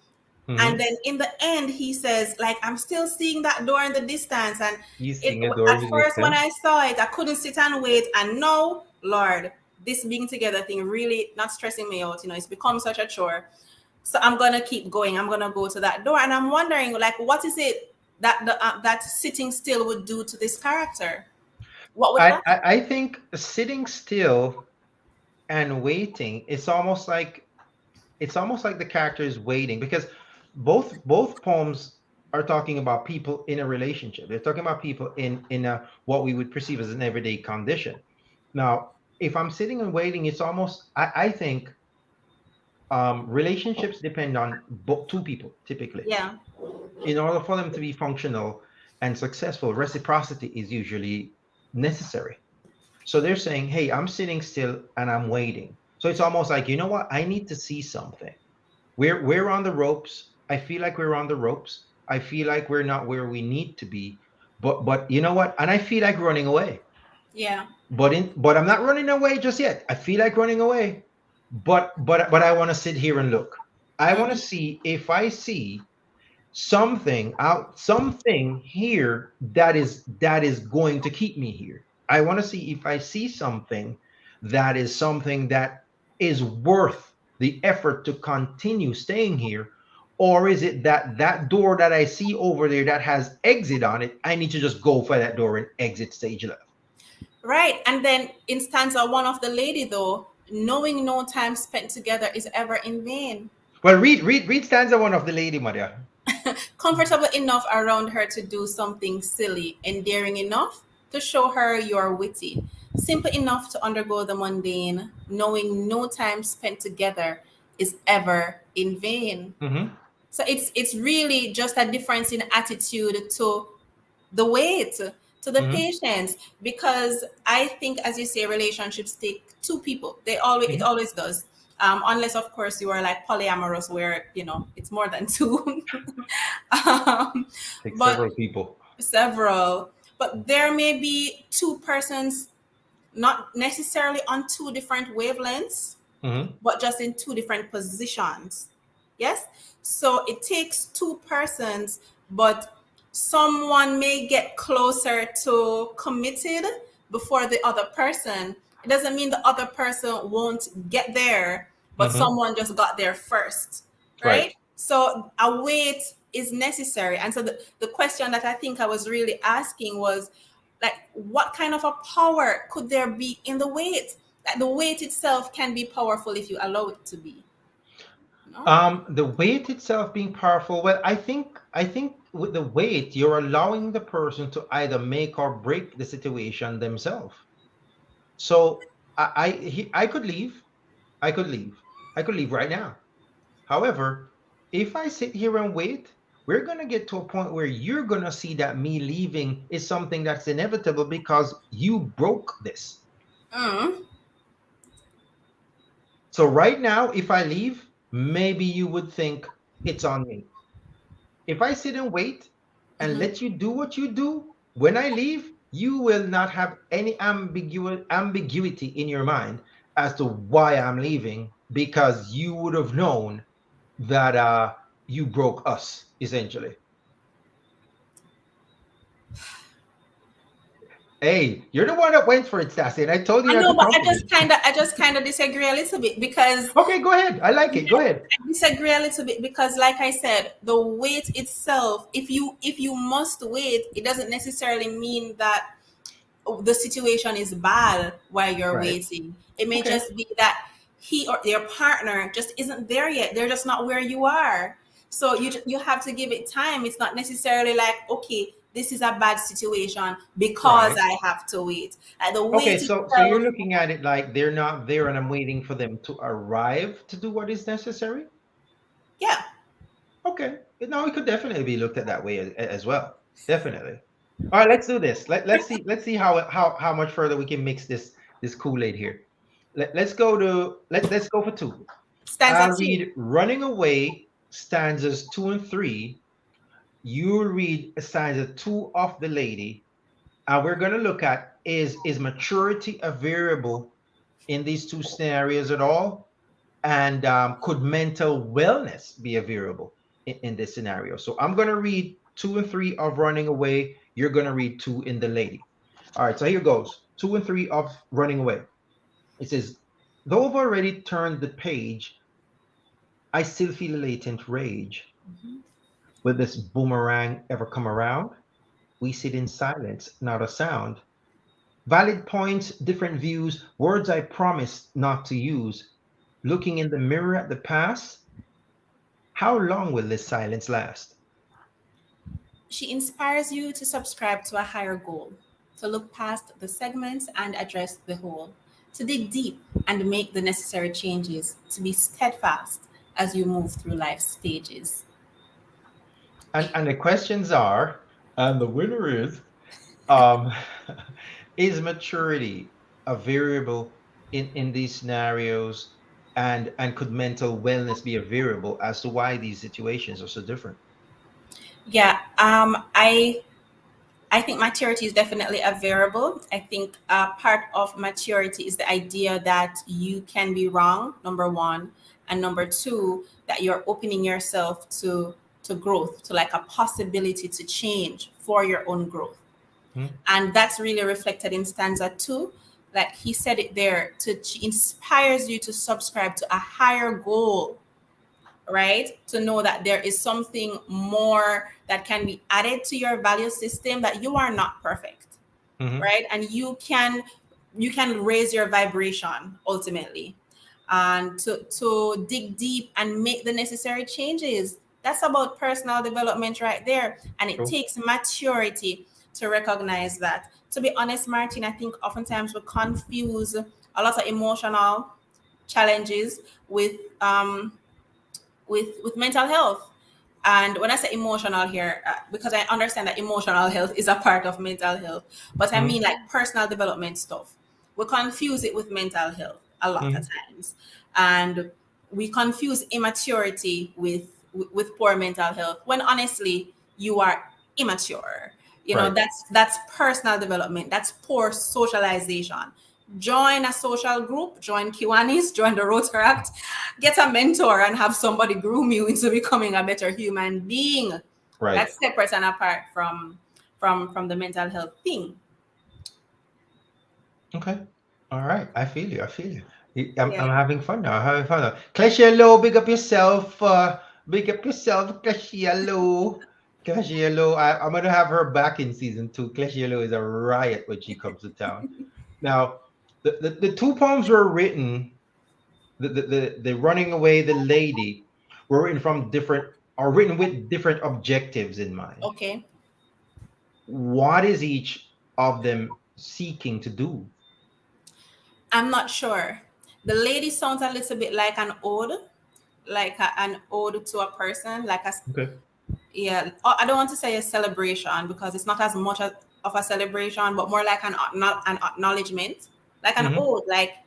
And Mhm. then in the end, he says, like, I'm still seeing that door in the distance. And He's it, seeing a door in at the first, when distance. I saw it, I couldn't sit and wait. And now, Lord, this being together thing really not stressing me out. It's become such a chore. So I'm going to keep going. I'm going to go to that door. And I'm wondering, like, what is it that that sitting still would do to this character? What would I, happen? I I think sitting still and waiting. It's almost like the character is waiting, because both poems are talking about people in a relationship. They're talking about people in a what we would perceive as an everyday condition. Now, if I'm sitting and waiting, it's almost, I think, relationships depend on two people typically. Yeah. In order for them to be functional and successful, reciprocity is usually necessary. So they're saying, hey, I'm sitting still and I'm waiting. So it's almost like, you know what? I need to see something. We're on the ropes. I feel like we're on the ropes. I feel like we're not where we need to be. But you know what? And I feel like running away. Yeah. But I'm not running away just yet. I feel like running away. But I want to sit here and look. I want to Hmm. see if I see something here that is going to keep me here. I want to see if I see something that is worth the effort to continue staying here, or is it that that door that I see over there that has exit on it, I need to just go for that door and exit stage left. Right. And then in stanza one of the lady, though, knowing no time spent together is ever in vain. Well, read stanza one of the lady, Maria. Comfortable enough around her to do something silly, endearing enough to show her you're witty, simple enough to undergo the mundane, knowing no time spent together is ever in vain. Mm-hmm. So it's really just a difference in attitude to the weight, to the Mm-hmm. patience, because I think, as you say, relationships take two people. It Mm-hmm. always does. Unless of course you are like polyamorous, where it's more than two. um, Take but several people. several. But there may be two persons, not necessarily on two different wavelengths, Mm-hmm. but just in two different positions. Yes? So it takes two persons, but someone may get closer to committed before the other person. It doesn't mean the other person won't get there, but Mm-hmm. someone just got there first, Right. right? So a wait is necessary. And so the question that I think I was really asking was, like, what kind of a power could there be in the wait? Like, the weight itself can be powerful if you allow it to be. No? The weight itself being powerful. Well, I think with the weight, you're allowing the person to either make or break the situation themselves. So I could leave. I could leave. I could leave right now. However, if I sit here and wait, we're gonna get to a point where you're gonna see that me leaving is something that's inevitable because you broke this. Mm. So right now, if I leave, maybe you would think it's on me. If I sit and wait and Hmm. let you do what you do, when I leave, you will not have any ambiguity in your mind as to why I'm leaving because you would have known that you broke us essentially. Hey, you're the one that went for it, Stacian. I told you I not know, to but come for me. I just kind of disagree a little bit because Okay, go ahead. I like it. Go yeah, ahead. I disagree a little bit because, like I said, the wait itself, if you must wait, it doesn't necessarily mean that the situation is bad while you're Right. waiting. It may Okay. just be that he or their partner just isn't there yet. They're just not where you are. So you have to give it time. It's not necessarily like, okay, this is a bad situation because Right. I have to wait. The Okay, wait so you're itself, looking at it like they're not there and I'm waiting for them to arrive to do what is necessary. yeah. Okay. No, it could definitely be looked at that way as well. Definitely. All right, let's do this. Let's see how much further we can mix this Kool-Aid here. Let's go for two. Stanza I'll two. read Running Away stanzas 2 and 3. You'll read stanza 2 of The Lady. And we're gonna look at is maturity a variable in these two scenarios at all? And could mental wellness be a variable in this scenario? So I'm going to read 2 and 3 of Running Away. You're going to read 2 in The Lady. All right, so here goes 2 and 3 of Running Away. It says, though I've already turned the page, I still feel a latent rage. Will this boomerang ever come around? We sit in silence, not a sound. Valid points, different views, words I promised not to use. Looking in the mirror at the past, how long will this silence last? She inspires you to subscribe to a higher goal, to look past the segments and address the whole. to dig deep and make the necessary changes, to be steadfast as you move through life's stages. And the questions are, and the winner um, is maturity a variable in these scenarios, and could mental wellness be a variable as to why these situations are so different? Yeah, I think maturity is definitely a variable. I think part of maturity is the idea that you can be wrong, number one, and number two, that you're opening yourself to growth, to like a possibility to change for your own growth. Hmm? And that's really reflected in stanza two. Like he said it there, to inspires you to subscribe to a higher goal, right? To know that there is something more that can be added to your value system, that you are not perfect, Hmm. right? And you can raise your vibration ultimately, and to dig deep and make the necessary changes. That's about personal development right there, and it True. takes maturity to recognize that. To be honest, Martin, I think oftentimes we confuse a lot of emotional challenges with with mental health. And when I say emotional here, because I understand that emotional health is a part of mental health, but I mean Hmm. like personal development stuff. We confuse it with mental health a lot of Hmm. times, and we confuse immaturity with poor mental health. When honestly, you are immature. You know, Right. that's personal development. That's poor socialization. Join a social group, join Kiwanis, join the Rotaract, get a mentor and have somebody groom you into becoming a better human being. Right. That's separate and apart from the mental health thing. Okay. All right. I feel you. I feel you. I'm Yeah. having fun now. I'm having fun now. Clashiello, big up yourself. Big up yourself, Clashiello. Clashiello. I'm gonna have her back in season two. Clashiello is a riot when she comes to town. Now, the two poems were written. The running away, the lady, were written from different, are written with different objectives in mind. Okay. What is each of them seeking to do? I'm not sure. The lady sounds a little bit like an ode, like an ode to a person, like a Okay. yeah. I don't want to say a celebration because it's not as much of a celebration, but more like an acknowledgement, like an Mm-hmm. ode, like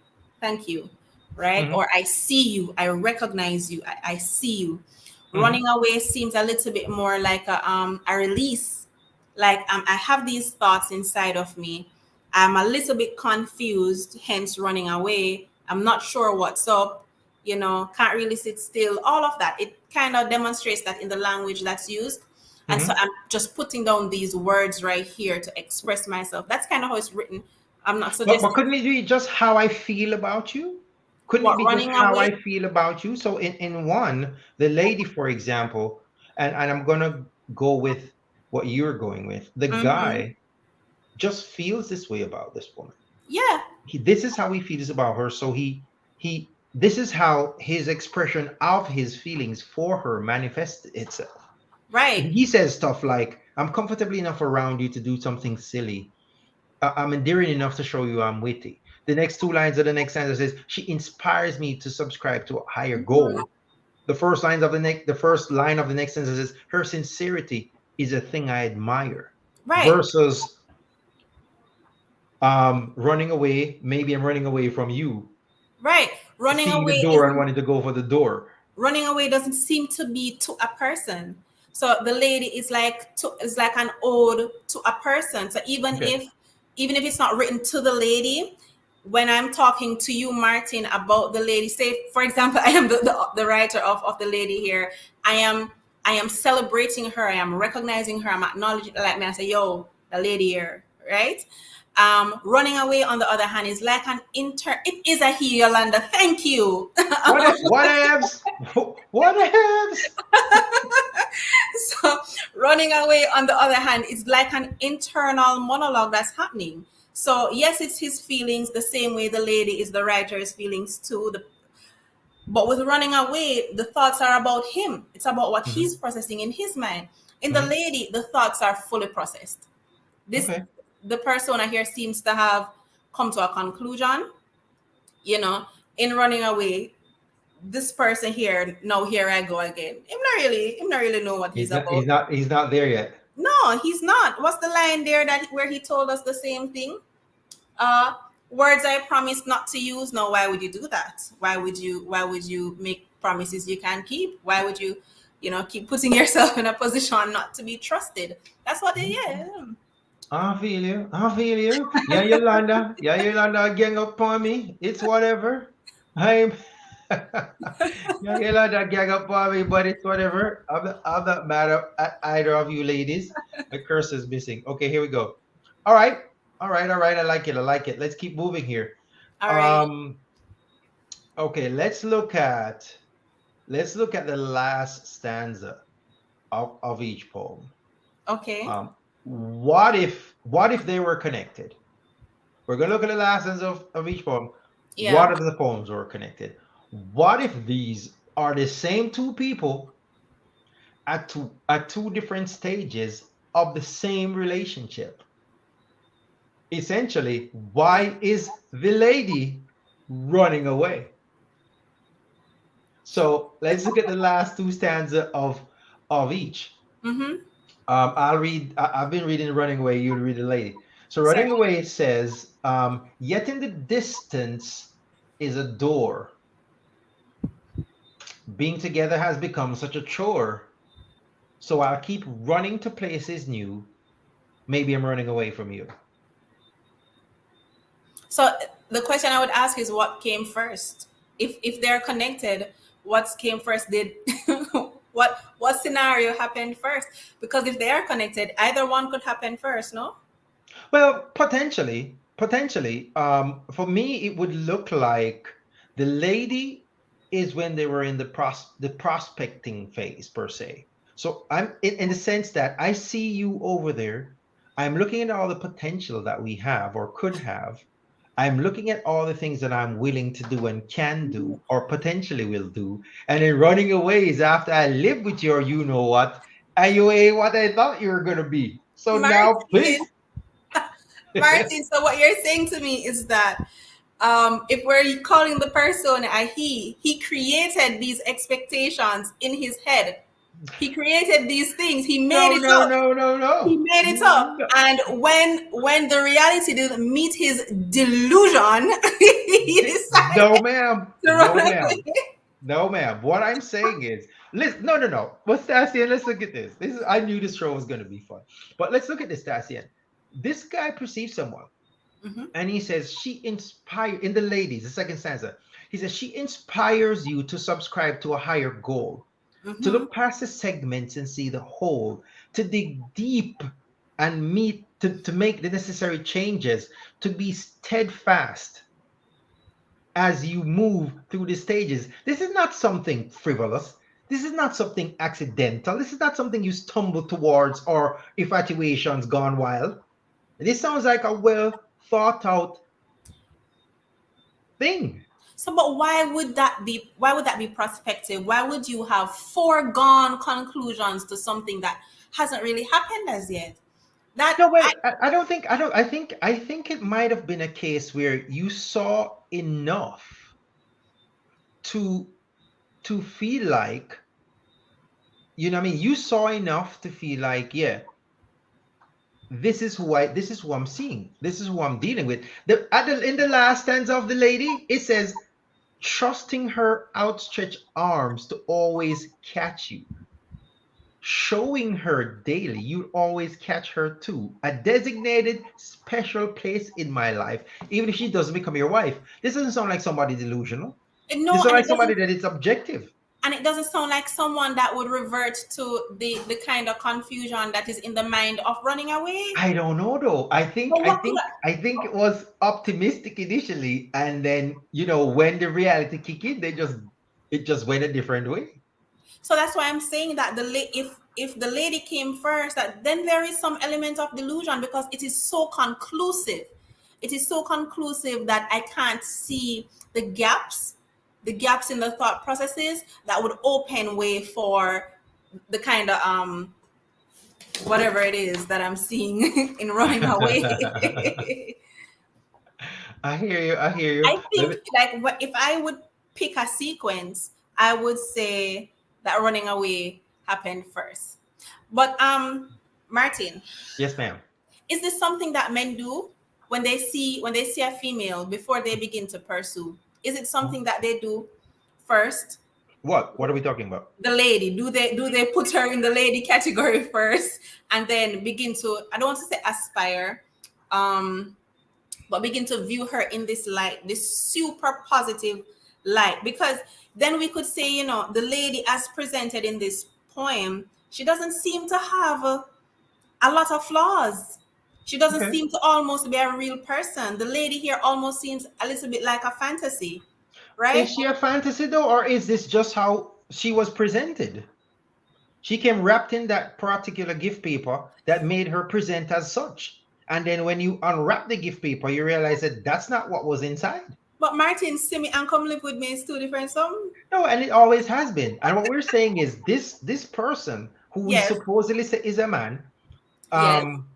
thank you, right? Mm-hmm. Or I see you, I recognize you, I see you. Mm-hmm. Running away seems a little bit more like a release, like I have these thoughts inside of me. I'm a little bit confused, hence running away. I'm not sure what's up, can't really sit still, all of that. It kind of demonstrates that in the language that's used. And so Mm-hmm. I'm just putting down these words right here to express myself. That's kind of how it's written. I'm not But suggesting couldn't it be just how I feel about you? Couldn't it what be just running how away. I feel about you? So in one, the lady, for example, and I'm gonna go with what you're going with. The Hmm. guy just feels this way about this woman. Yeah, This is how he feels about her. So he this is how his expression of his feelings for her manifests itself. right, He says stuff like, "I'm comfortably enough around you to do something silly. I'm endearing enough to show you I'm witty." The next two lines of the next stanza says, "She inspires me to subscribe to a higher goal." The first line of the next sentence says, "Her sincerity is a thing I admire." right, Versus running away. Maybe I'm running away from you, right. running seeing the away door and isn't wanting to go for the door. Running away doesn't seem to be to a person. So the lady is like an ode to a person. So Okay. even if it's not written to the lady, when I'm talking to you, Martin, about the lady, say for example, I am the writer of the lady here. I am I am celebrating her, I am recognizing her, I'm acknowledging, like me, I say, yo, the lady here, right? Running away, on the other hand, is like an it is a he, Yolanda. Thank you. What ifs? What ifs? So running away, on the other hand, is like an internal monologue that's happening. So yes, it's his feelings, the same way the lady is the writer's feelings too. But with running away, the thoughts are about him. It's about what he's Hmm. processing in his mind. In the Hmm. lady, the thoughts are fully processed. This Okay. The persona here seems to have come to a conclusion, you know, in running away, this person here, now here I go again. Him not really know what he's He's not. about. He's not there yet. No, he's not. What's the line there that where he told us the same thing? Uh, Words I promised not to use. No, why would you do that? Why would you make promises you can't keep? Why would you, keep putting yourself in a position not to be trusted? That's what they Mhm. yeah. I feel you. I feel you. Yeah, Yolanda. Yeah, Yolanda. Gang up on me. It's whatever. I'm. Yeah, Yolanda. Gang up on me, but it's whatever. I'm not mad at either of you ladies. The curse is missing. Okay, here we go. All right. All right. All right. I like it. I like it. Let's keep moving here. All right. Um. Okay. Let's look at the last stanza of each poem. Okay. What if they were connected? We're going to look at the last stanza of each poem. Yeah. What if the poems were connected? What if these are the same two people at two different stages of the same relationship? Essentially, why is the lady running away? So let's look at the last two stanzas of each. Mm-hmm. I'll read. I've been reading Running Away. You'll read the lady. So Sorry. Running Away says, "Yet in the distance is a door. Being together has become such a chore. So I'll keep running to places new. Maybe I'm running away from you." So the question I would ask is what came first? If they're connected, what came first? Did what scenario happened first? Because if they are connected, either one could happen first, no? Well, potentially. For me, it would look like the lady is when they were in the prospecting phase per se. So I'm in the sense that I see you over there. I'm looking at all the potential that we have or could have. I'm looking at all the things that I'm willing to do and can do or potentially will do. And then running away is after I live with you or you know what, and you ain't what I thought you were gonna be. So now Martin, please. Martin. So what you're saying to me is that if we're calling the person a he created these expectations in his head. He created these things. He made No, it no, up. no, no, He no. made it up. No, And when the reality didn't meet his delusion, he no, decided ma'am. to run No, ma'am. away. No, ma'am. What I'm saying is, listen, no, no, no. But Stacian, let's look at this. I knew this show was going to be fun. But let's look at this, Stacian. This guy perceives someone Mhm, and he says, she inspires, in the ladies, the second stanza, he says, she inspires you to subscribe to a higher goal, to mhm. look past the segments and see the whole, to dig deep and to make the necessary changes, to be steadfast as you move through the stages. This is not something frivolous. This is not something accidental. This is not something you stumble towards or infatuations gone wild. This sounds like a well thought out thing. So, but why would that be? Why would that be prospective? Why would you have foregone conclusions to something that hasn't really happened as yet? That No, well, I I think it might have been a case where you saw enough to to feel like, what I mean, you saw enough to feel like, yeah, this is who I'm seeing. This is who I'm dealing with. In the last stanza of the lady, it says, trusting her outstretched arms to always catch you. Showing her daily, you always catch her too. A designated special place in my life, even if she doesn't become your wife. This doesn't sound like somebody delusional. This no, sounds like somebody that is objective. and it doesn't sound like someone that would revert to the kind of confusion that is in the mind of running away. I don't know though. I think But I what could think I think it was optimistic initially, and then when the reality kicked in, it just went a different way. So that's why I'm saying that if the lady came first, that then there is some element of delusion because it is so conclusive. It is so conclusive that I can't see the gaps in the thought processes that would open way for the kind of whatever it is that I'm seeing in running away. I hear you. I hear you. I think like if I would pick a sequence, I would say that running away happened first. But Martin, Yes, ma'am. is this something that men do when they see a female before they begin to pursue? Is it something that they do first? What? What are we talking about? The lady, do they put her in the lady category first and then begin to, I don't want to say aspire, um but begin to view her in this light, this super positive light? Because then we could say, the lady as presented in this poem, she doesn't seem to have a lot of flaws. She doesn't Okay. seem to almost be a real person. The lady here almost seems a little bit like a fantasy, Is right? she a fantasy though, or is this just how she was presented? She came wrapped in that particular gift paper that made her present as such. And then when you unwrap the gift paper, you realize that that's not what was inside. But Martin, see me and come live with me is two different something. No, and it always has been. And what we're saying is this person who we Yes, supposedly say is a man, yes. um,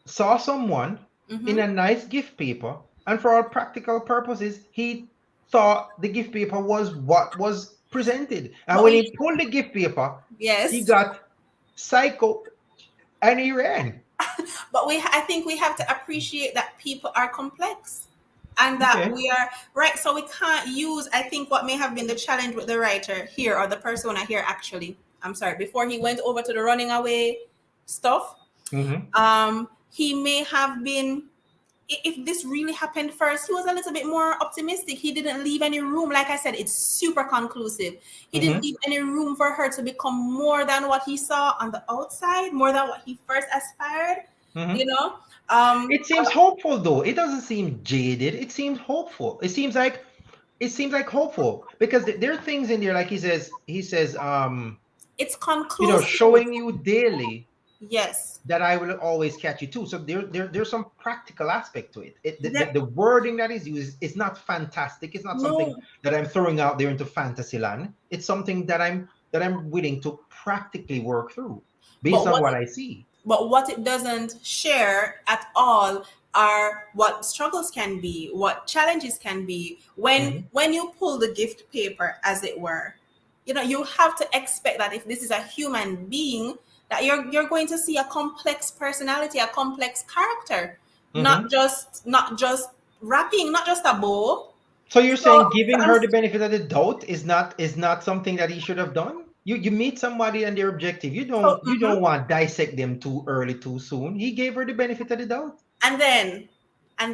saw someone in Mm-hmm. a nice gift paper, and for all practical purposes, he thought the gift paper was what was presented. And But when we, he pulled the gift paper, he yes. got psycho and he ran. But I think we have to appreciate that people are complex and that Okay. we are right. So we can't use, I think what may have been the challenge with the writer here, or the persona here actually, I'm sorry, before he went over to the running away stuff, Mm-hmm. he may have been, if this really happened first, he was a little bit more optimistic. He didn't leave any room. Like I said, it's super conclusive. He didn't Mm-hmm. leave any room for her to become more than what he saw on the outside, more than what he first aspired, you Mm-hmm. know? Um, It seems hopeful though. It doesn't seem jaded. It seems hopeful. It seems like hopeful because there are things in there like he says it's conclusive. showing you daily Yes. that I will always catch you too. So there's some practical aspect to it. There, The wording that is used is not fantastic. It's not something no, that I'm throwing out there into fantasy land. It's something that I'm willing to practically work through based but on what what I see. but what it doesn't share at all are what struggles can be, what challenges can be Hmm. when you pull the gift paper, as it were. You have to expect that if this is a human being, that you're going to see a complex personality, a complex character, Hmm. not just wrapping, not just a bow. So you're So, saying so giving I'm, her the benefit of the doubt is not something that he should have done? You meet somebody and their objective. You so don't you don't want to dissect them too early, too soon. He gave her the benefit of the doubt. and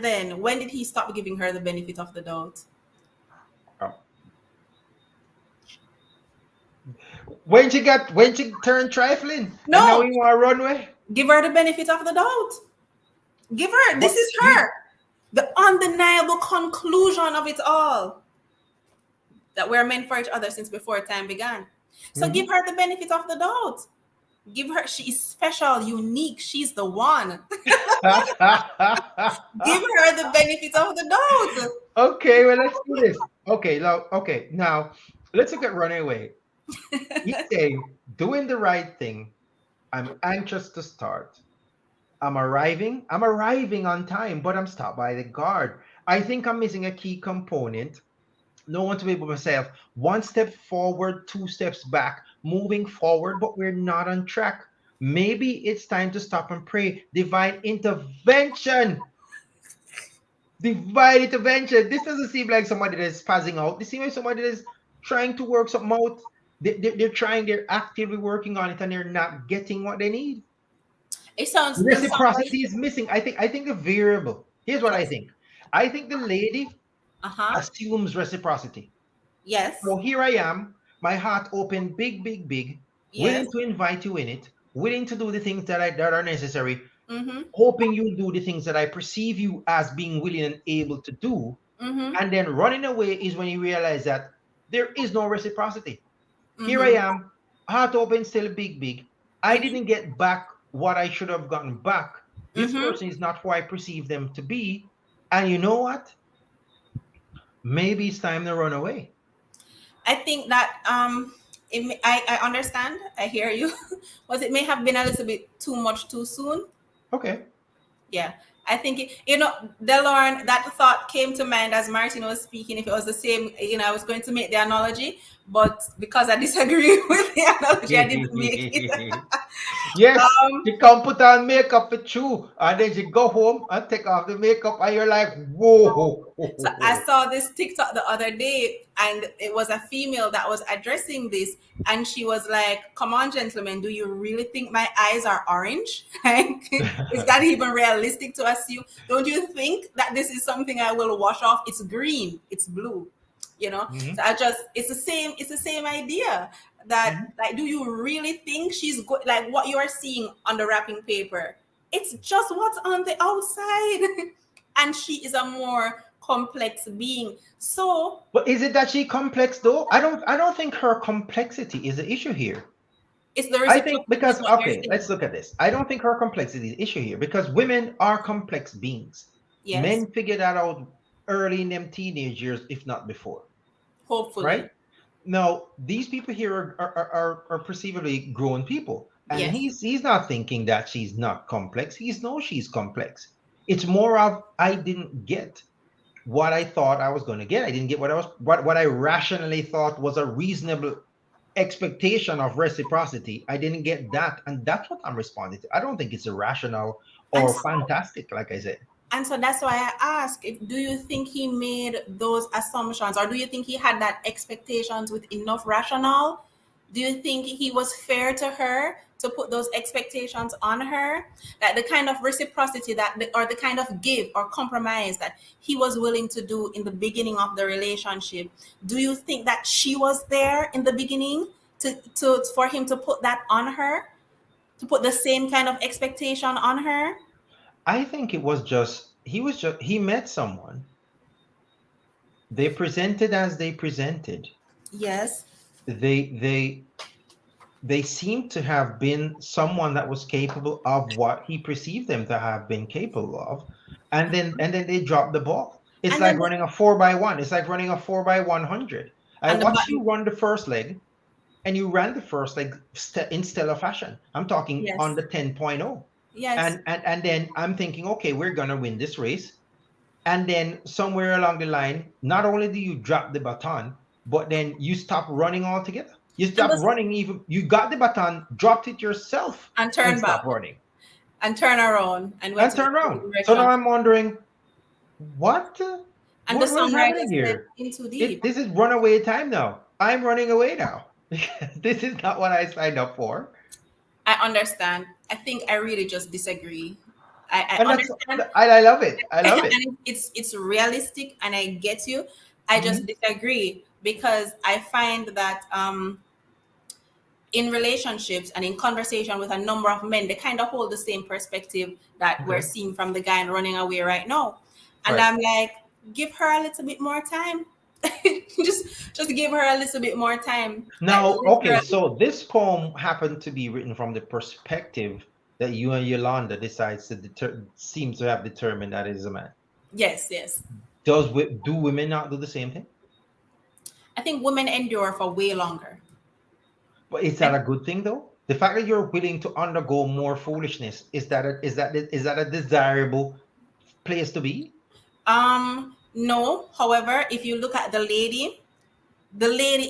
then when did he stop giving her the benefit of the doubt? Oh. When she turned trifling and now No, he want to run away. give her the benefit of the doubt. Give her, this But is you her. The undeniable conclusion of it all, that we're meant for each other since before time began. So give Mhm. her the benefit of the doubt. Give her, she is special, unique. She's the one. Give her the benefit of the doubt. Okay, well let's do this. Now let's look at running away. He's saying doing the right thing. I'm anxious to start. I'm arriving on time, but I'm stopped by the guard. I think I'm missing a key component. No one to be able myself. One step forward, two steps back, moving forward, but we're not on track. Maybe it's time to stop and pray. Divine intervention. Divine intervention. This doesn't seem like somebody that's passing out. This seems like somebody that's trying to work something out. They're actively working on it and they're not getting what they need. It sounds like, Reciprocity is missing. I think the variable. Here's what I yes. think. I think the lady Uh-huh. assumes reciprocity. Yes. So here I am, my heart open, big, big, big, willing Yes. to invite you in it, willing to do the things that are necessary, Mm-hmm. hoping you'll do the things that I perceive you as being willing and able to do. Mm-hmm. And then running away is when you realize that there is no reciprocity. Here I Mm-hmm. am, heart open, still big, big. I Mm-hmm. didn't get back what I should have gotten back. This Mm-hmm. person is not who I perceive them to be. And you know what? Maybe it's time to run away. I think that I understand. I hear you. But it may have been a little bit too much too soon. Okay. Yeah. I think, Delorn, that thought came to mind as Martin was speaking. If it was the same, I was going to make the analogy, but because I disagree with the analogy, I didn't make it. Yes, um, she come put on makeup with you, and then she go home and take off the makeup, and you're like, whoa. So I saw this TikTok the other day, and it was a female that was addressing this, and she was like, "Come on, gentlemen, do you really think my eyes are orange? Like, is that even realistic to assume? Don't you think that this is something I will wash off? It's green, it's blue, you know." So Mhm, it's the same idea that, mhm. like, do you really think like what you are seeing on the wrapping paper? It's just what's on the outside. And she is a more complex being. So But is it that she complex though? I don't think her complexity is the issue here. it's the I think reciprocity is because what you're okay, let's saying. look at this. I don't think her complexity is the issue here because women are complex beings. Yes, Men figure that out early in them teenage years, if not before, right? hopefully. Now, these people here are perceivably grown people, and Yes. he's not thinking that she's not complex. He knows she's complex. It's more of I didn't get what I thought I was going to get. I didn't get what I rationally thought was a reasonable expectation of reciprocity. I didn't get that, and that's what I'm responding to. I don't think it's irrational And or fantastic, like I said. And so that's why I ask, do you think he made those assumptions, or do you think he had that expectations with enough rationale? Do you think he was fair to her to put those expectations on her? That the kind of reciprocity or the kind of give or compromise that he was willing to do in the beginning of the relationship, do you think that she was there in the beginning for him to put that on her, to put the same kind of expectation on her? I think it was just he met someone. They presented as they presented. Yes. They they they seemed to have been someone that was capable of what he perceived them to have been capable of, and then they dropped the ball. It's And like then running a 4x1. It's like running a 4x100. I and the watched you button. run the first leg, and you ran the first leg in stellar fashion. I'm talking on Yes. the 10.0. Yes. And then I'm thinking, okay, we're gonna win this race. And then somewhere along the line, not only do you drop the baton, but then you stop running altogether. You And stop this running, even you got the baton, dropped it yourself, and and turn back stop running and turn around and went and to the turn around. same So now direction. I'm wondering, what And the what is happening songwriter said, here? "In too deep." This is runaway time now. I'm running away now. This is not what I signed up for. I understand. I think I really just disagree. I And that's understand, I love it. I love it. and it's realistic, and I get you. I just Mhm, disagree because I find that in relationships and in conversation with a number of men, they kind of hold the same perspective that we're okay. seeing from the guy running away right now. And Right. I'm like, give her a little bit more time. just give her a little bit more time. Like Now, okay, literally. so this poem happened to be written from the perspective that you and Yolanda decides to seems to have determined that it is a man. Yes, yes. Do women not do the same thing? I think women endure for way longer. But is I, that a good thing though? The fact that you're willing to undergo more foolishness, is that a desirable place to be? no, however, if you look at the lady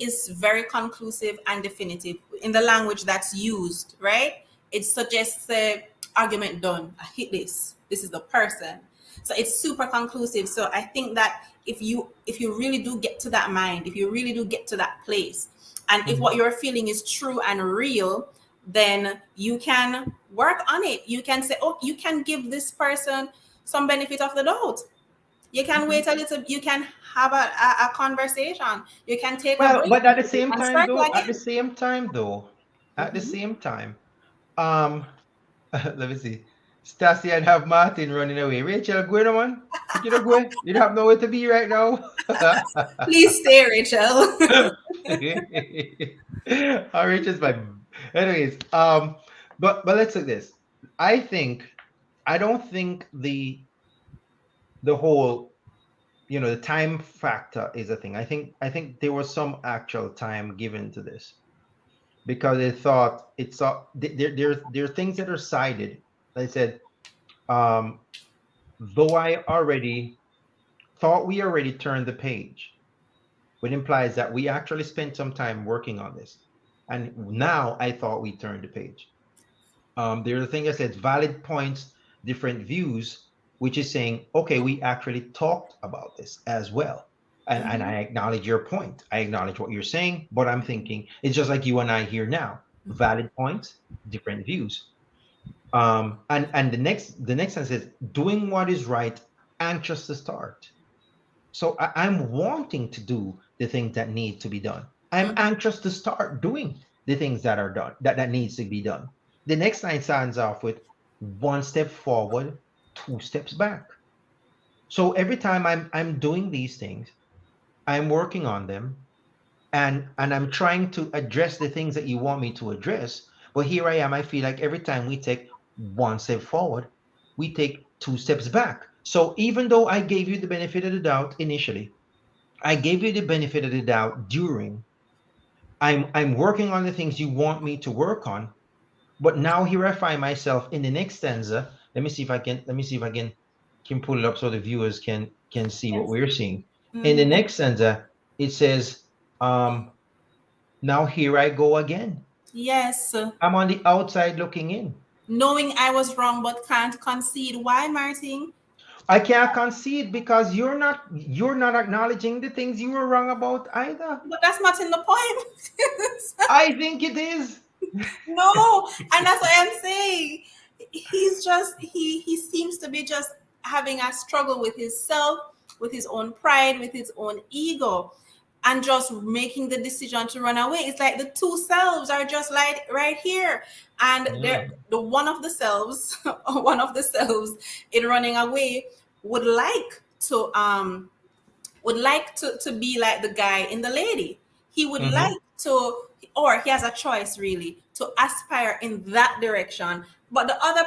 is very conclusive and definitive in the language that's used, right? It suggests the argument done. I hit this. This is the person. So it's super conclusive. So I think that if you really do get to that mind, if you really do get to that place, and if what Mhm, you're feeling is true and real, then you can work on it. You can say, oh, you can give this person some benefit of the doubt. You can okay. wait a little. You can have a conversation. You can take a Well, break but at the same and time circle though, again. at the Mhm. same time, um, let me see. Stacian have Martin running away. Rachel, go on, man. Take it away. You don't have nowhere to be right now. Please stay, Rachel. Our Rachel's my. Anyways, but let's look this. I think I don't think the whole the time factor is a thing. I think there was some actual time given to this because they thought there are things that are cited. They said um though I already thought we already turned the page, which implies that we actually spent some time working on this. And now I thought we turned the page. There's a thing that says valid points, different views, which is saying, okay, we actually talked about this as well. And Mhm. I acknowledge your point. I acknowledge what you're saying, but I'm thinking it's just like you and I here now. Valid points, different views. And the next sentence is doing what is right, anxious to start. So I'm wanting to do the things that need to be done. I'm Mhm. anxious to start doing the things that are done, that needs to be done. The next line signs off with one step forward, two steps back. So every time I'm doing these things, I'm working on them, and I'm trying to address the things that you want me to address. But here I am, I feel like every time we take one step forward, we take two steps back. So even though I gave you the benefit of the doubt initially, I gave you the benefit of the doubt during. I'm working on the things you want me to work on, but now here I find myself in the next stanza. Let me see if I can pull it up so the viewers can see what Yes. we're seeing. In the Mhm. next stanza, it says, um, now here I go again. Yes. I'm on the outside looking in. Knowing I was wrong but can't concede. Why, Martin? I can't concede because you're not acknowledging the things you were wrong about either. But that's not in the poem. I think it is. No, and that's what I'm saying. He's just he seems to be just having a struggle with his self, with his own pride, with his own ego, and just making the decision to run away. It's like the two selves are just like right here, and they're Mm, the one of the selves, one of the selves in running away would like to to be like the guy in the lady. He would mhm, like to, or he has a choice really to aspire in that direction. But the other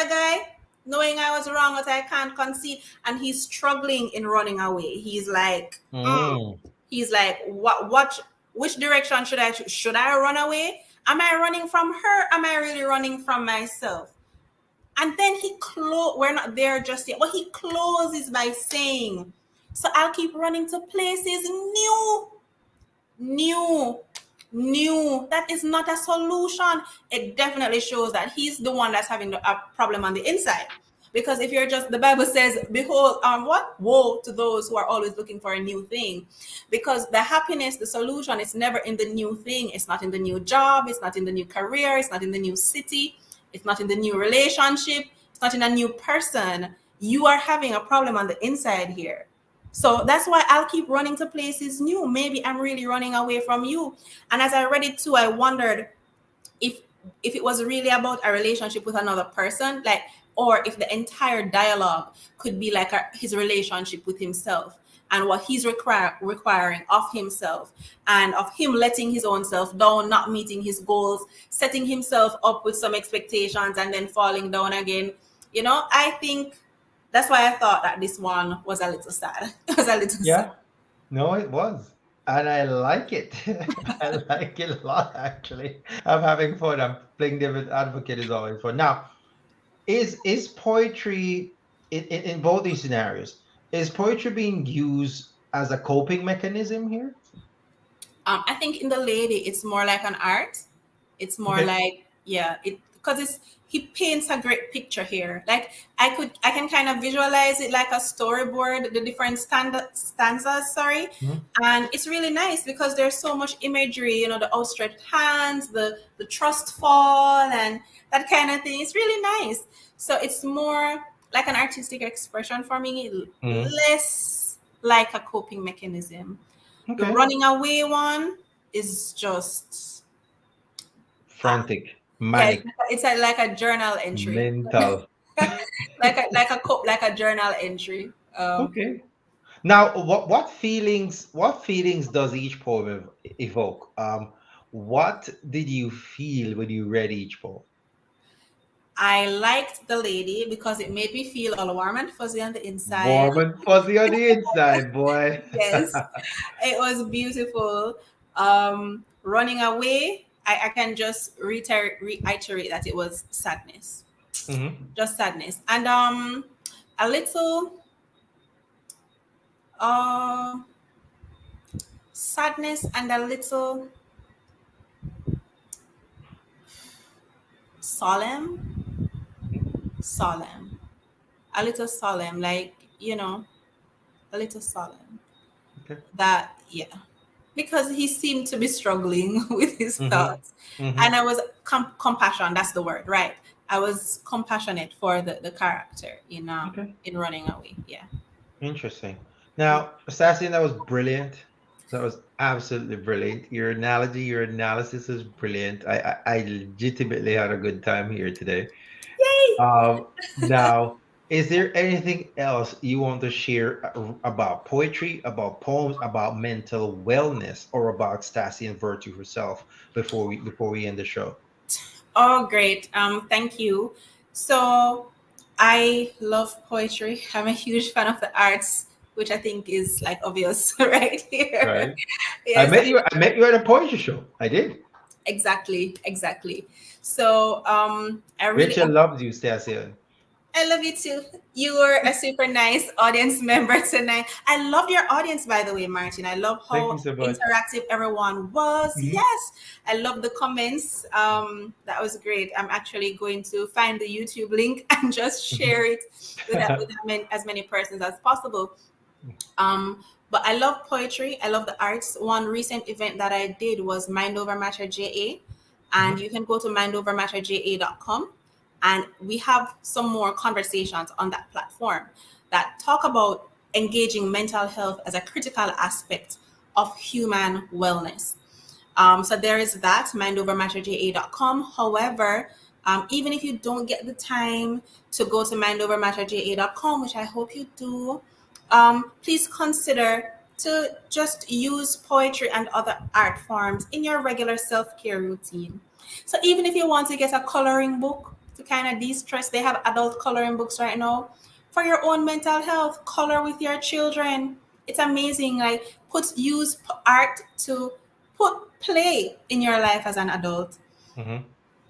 guy, knowing I was wrong, but I can't concede, and he's struggling in running away. mm. He's like, what, which direction should I choose? Should I run away? Am I running from her? Am I really running from myself? And then we're not there just yet, but he closes by saying, so I'll keep running to places new, new. That is not a solution. It definitely shows that he's the one that's having a problem on the inside. Because if you're just, the Bible says, behold, what? Woe to those who are always looking for a new thing. Because the happiness, the solution is never in the new thing. It's not in the new job. It's not in the new career. It's not in the new city. It's not in the new relationship. It's not in a new person. You are having a problem on the inside here. So that's why I'll keep running to places new. Maybe I'm really running away from you. And as I read it too, I wondered if if it was really about a relationship with another person, like, or if the entire dialogue could be like his relationship with himself and what he's requiring of himself, and of him letting his own self down, not meeting his goals, setting himself up with some expectations and then falling down again. I think that's why I thought that this one was a little sad. It was a little sad. Yeah, no, it was. And I like it. I like it a lot, actually. I'm having fun. I'm playing devil's advocate is always fun. Now, is poetry in both these scenarios, is poetry being used as a coping mechanism here? I think in the lady, it's more like an art. It's more Okay. like, yeah, it because it's he paints a great picture here. Like I can kind of visualize it like a storyboard, the different stanzas, sorry. Mhm. And it's really nice because there's so much imagery, the outstretched hands, the trust fall, and that kind of thing. It's really nice. So it's more like an artistic expression for me, Mhm. less like a coping mechanism. The Okay. running away one is just, Frantic, yeah, manic, like a journal entry, mental. like a journal entry. Okay. Now, what feelings does each poem evoke? What did you feel when you read each poem? I liked the lady because it made me feel all warm and fuzzy on the inside. Warm and fuzzy on the inside, boy. Yes, it was beautiful. Running away, I can just reiterate that it was sadness, Hmm. just sadness. And a little uh, sadness and a little solemn, Mhm. solemn, a little solemn, like, a little solemn. Okay. That, yeah, because he seemed to be struggling with his Mm-hmm. thoughts. And Mm-hmm. I was compassion, that's the word, right? I was compassionate for the character Okay. in running away. Yeah. Interesting. Mm. Now, Assassin, that was brilliant. That was absolutely brilliant. Your analogy, your analysis is brilliant. I legitimately had a good time here today. Yay. Now, is there anything else you want to share about poetry, about poems, about mental wellness, or about Stacy Virtue herself before we end the show? Oh, great. Thank you. So I love poetry. I'm a huge fan of the arts, which I think is like obvious right here. Right. I Yes, met you. I met you at a poetry show. I did. exactly, exactly. So I really Rachel loves you, Stacy. I love you too. You were a super nice audience member tonight. I love your audience, by the way, Martin. I love Thank how you so much. interactive everyone was. Mhm. Yes, I love the comments. That was great. I'm actually going to find the YouTube link and just share it with as many persons as possible. Um, but I love poetry. I love the arts. One recent event that I did was Mind Over Matter JA, and Mhm. you can go to mindovermatterja.com, and we have some more conversations on that platform that talk about engaging mental health as a critical aspect of human wellness. So there is that, mindovermatterja.com. However, even if you don't get the time to go to mindovermatterja.com, which I hope you do, please consider to just use poetry and other art forms in your regular self-care routine. So even if you want to get a coloring book to kind of de-stress, they have adult coloring books right now. For your own mental health, color with your children. It's amazing. Like use art to put play in your life as an adult. Mhm.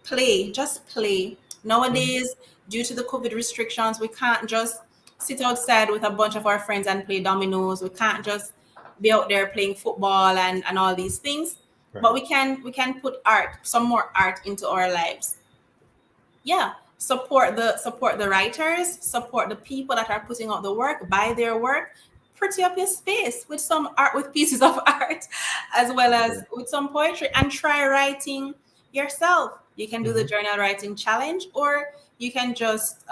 Play, just play. Mhm. Nowadays, due to the COVID restrictions, we can't just sit outside with a bunch of our friends and play dominoes. We can't just be out there playing football and all these things. But Right. we can put art, some more art into our lives. Yeah, support the writers, support the people that are putting out the work, buy their work, pretty up your space with some art, with pieces of art, as well as with some poetry, and try writing yourself. You can do the Mhm. journal writing challenge, or you can just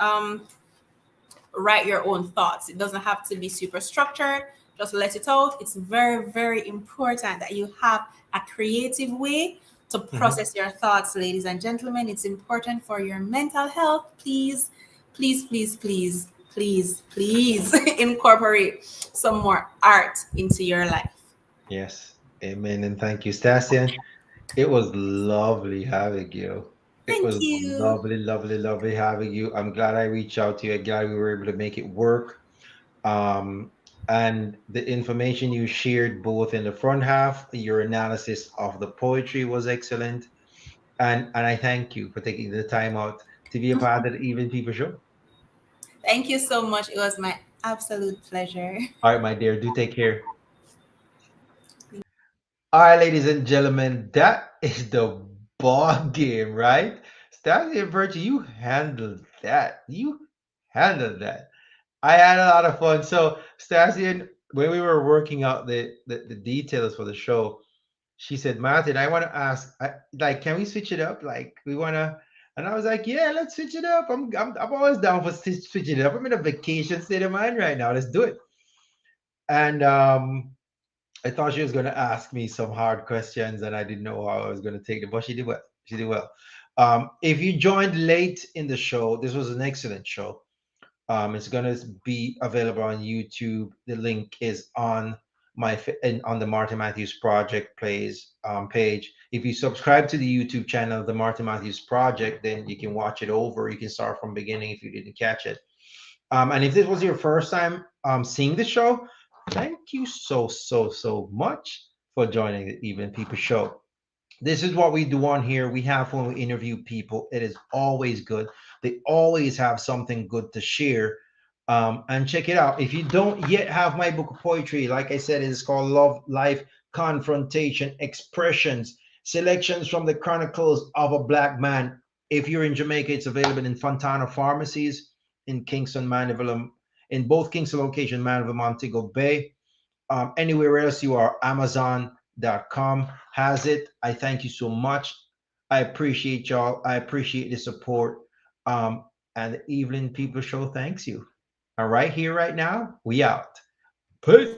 write your own thoughts. It doesn't have to be super structured. Just let it out. It's very, very important that you have a creative way to Mhm. process your thoughts, ladies and gentlemen. It's important for your mental health. Please, please, please, please, please, please incorporate some more art into your life. Yes. Amen. And thank you, Stacy. It was lovely having you. It Thank was you. lovely, lovely, lovely having you. I'm glad I reached out to you. I'm glad we were able to make it work. Um, and the information you shared both in the front half, your analysis of the poetry was excellent. And I thank you for taking the time out to be a part of the Even People Show. Thank you so much. It was my absolute pleasure. All right, my dear, do take care. All right, ladies and gentlemen, that is the ball game, right? Stanley and Virtue, you handled that. You handled that. I had a lot of fun. So, Stasian, when we were working out the details for the show, she said, Martin, I want to ask, like, can we switch it up? Like, we want to. And I was like, yeah, let's switch it up. I'm always down for switching it up. I'm in a vacation state of mind right now. Let's do it. And I thought she was going to ask me some hard questions, and I didn't know how I was going to take them, but she did well. She did well. If you joined late in the show, this was an excellent show. It's gonna be available on YouTube. The link is on on the Martin Matthews Project plays page. If you subscribe to the YouTube channel, the Martin Matthews Project, then you can watch it over. You can start from beginning if you didn't catch it. And if this was your first time seeing the show, thank you so much for joining the Even People Show. This is what we do on here. We have when we interview people. It is always good. They always have something good to share. And check it out. If you don't yet have my book of poetry, like I said, it's called Love, Life, Confrontation, Expressions, Selections from the Chronicles of a Black Man. If you're in Jamaica, it's available in Fontana pharmacies in Kingston, Mandeville, in both Kingston location, Mandeville, Montego Bay. Anywhere else you are, Amazon.com has it. I thank you so much. I appreciate y'all. I appreciate the support. And the Evelyn People Show thanks you. All right, here, right now, we out. Peace.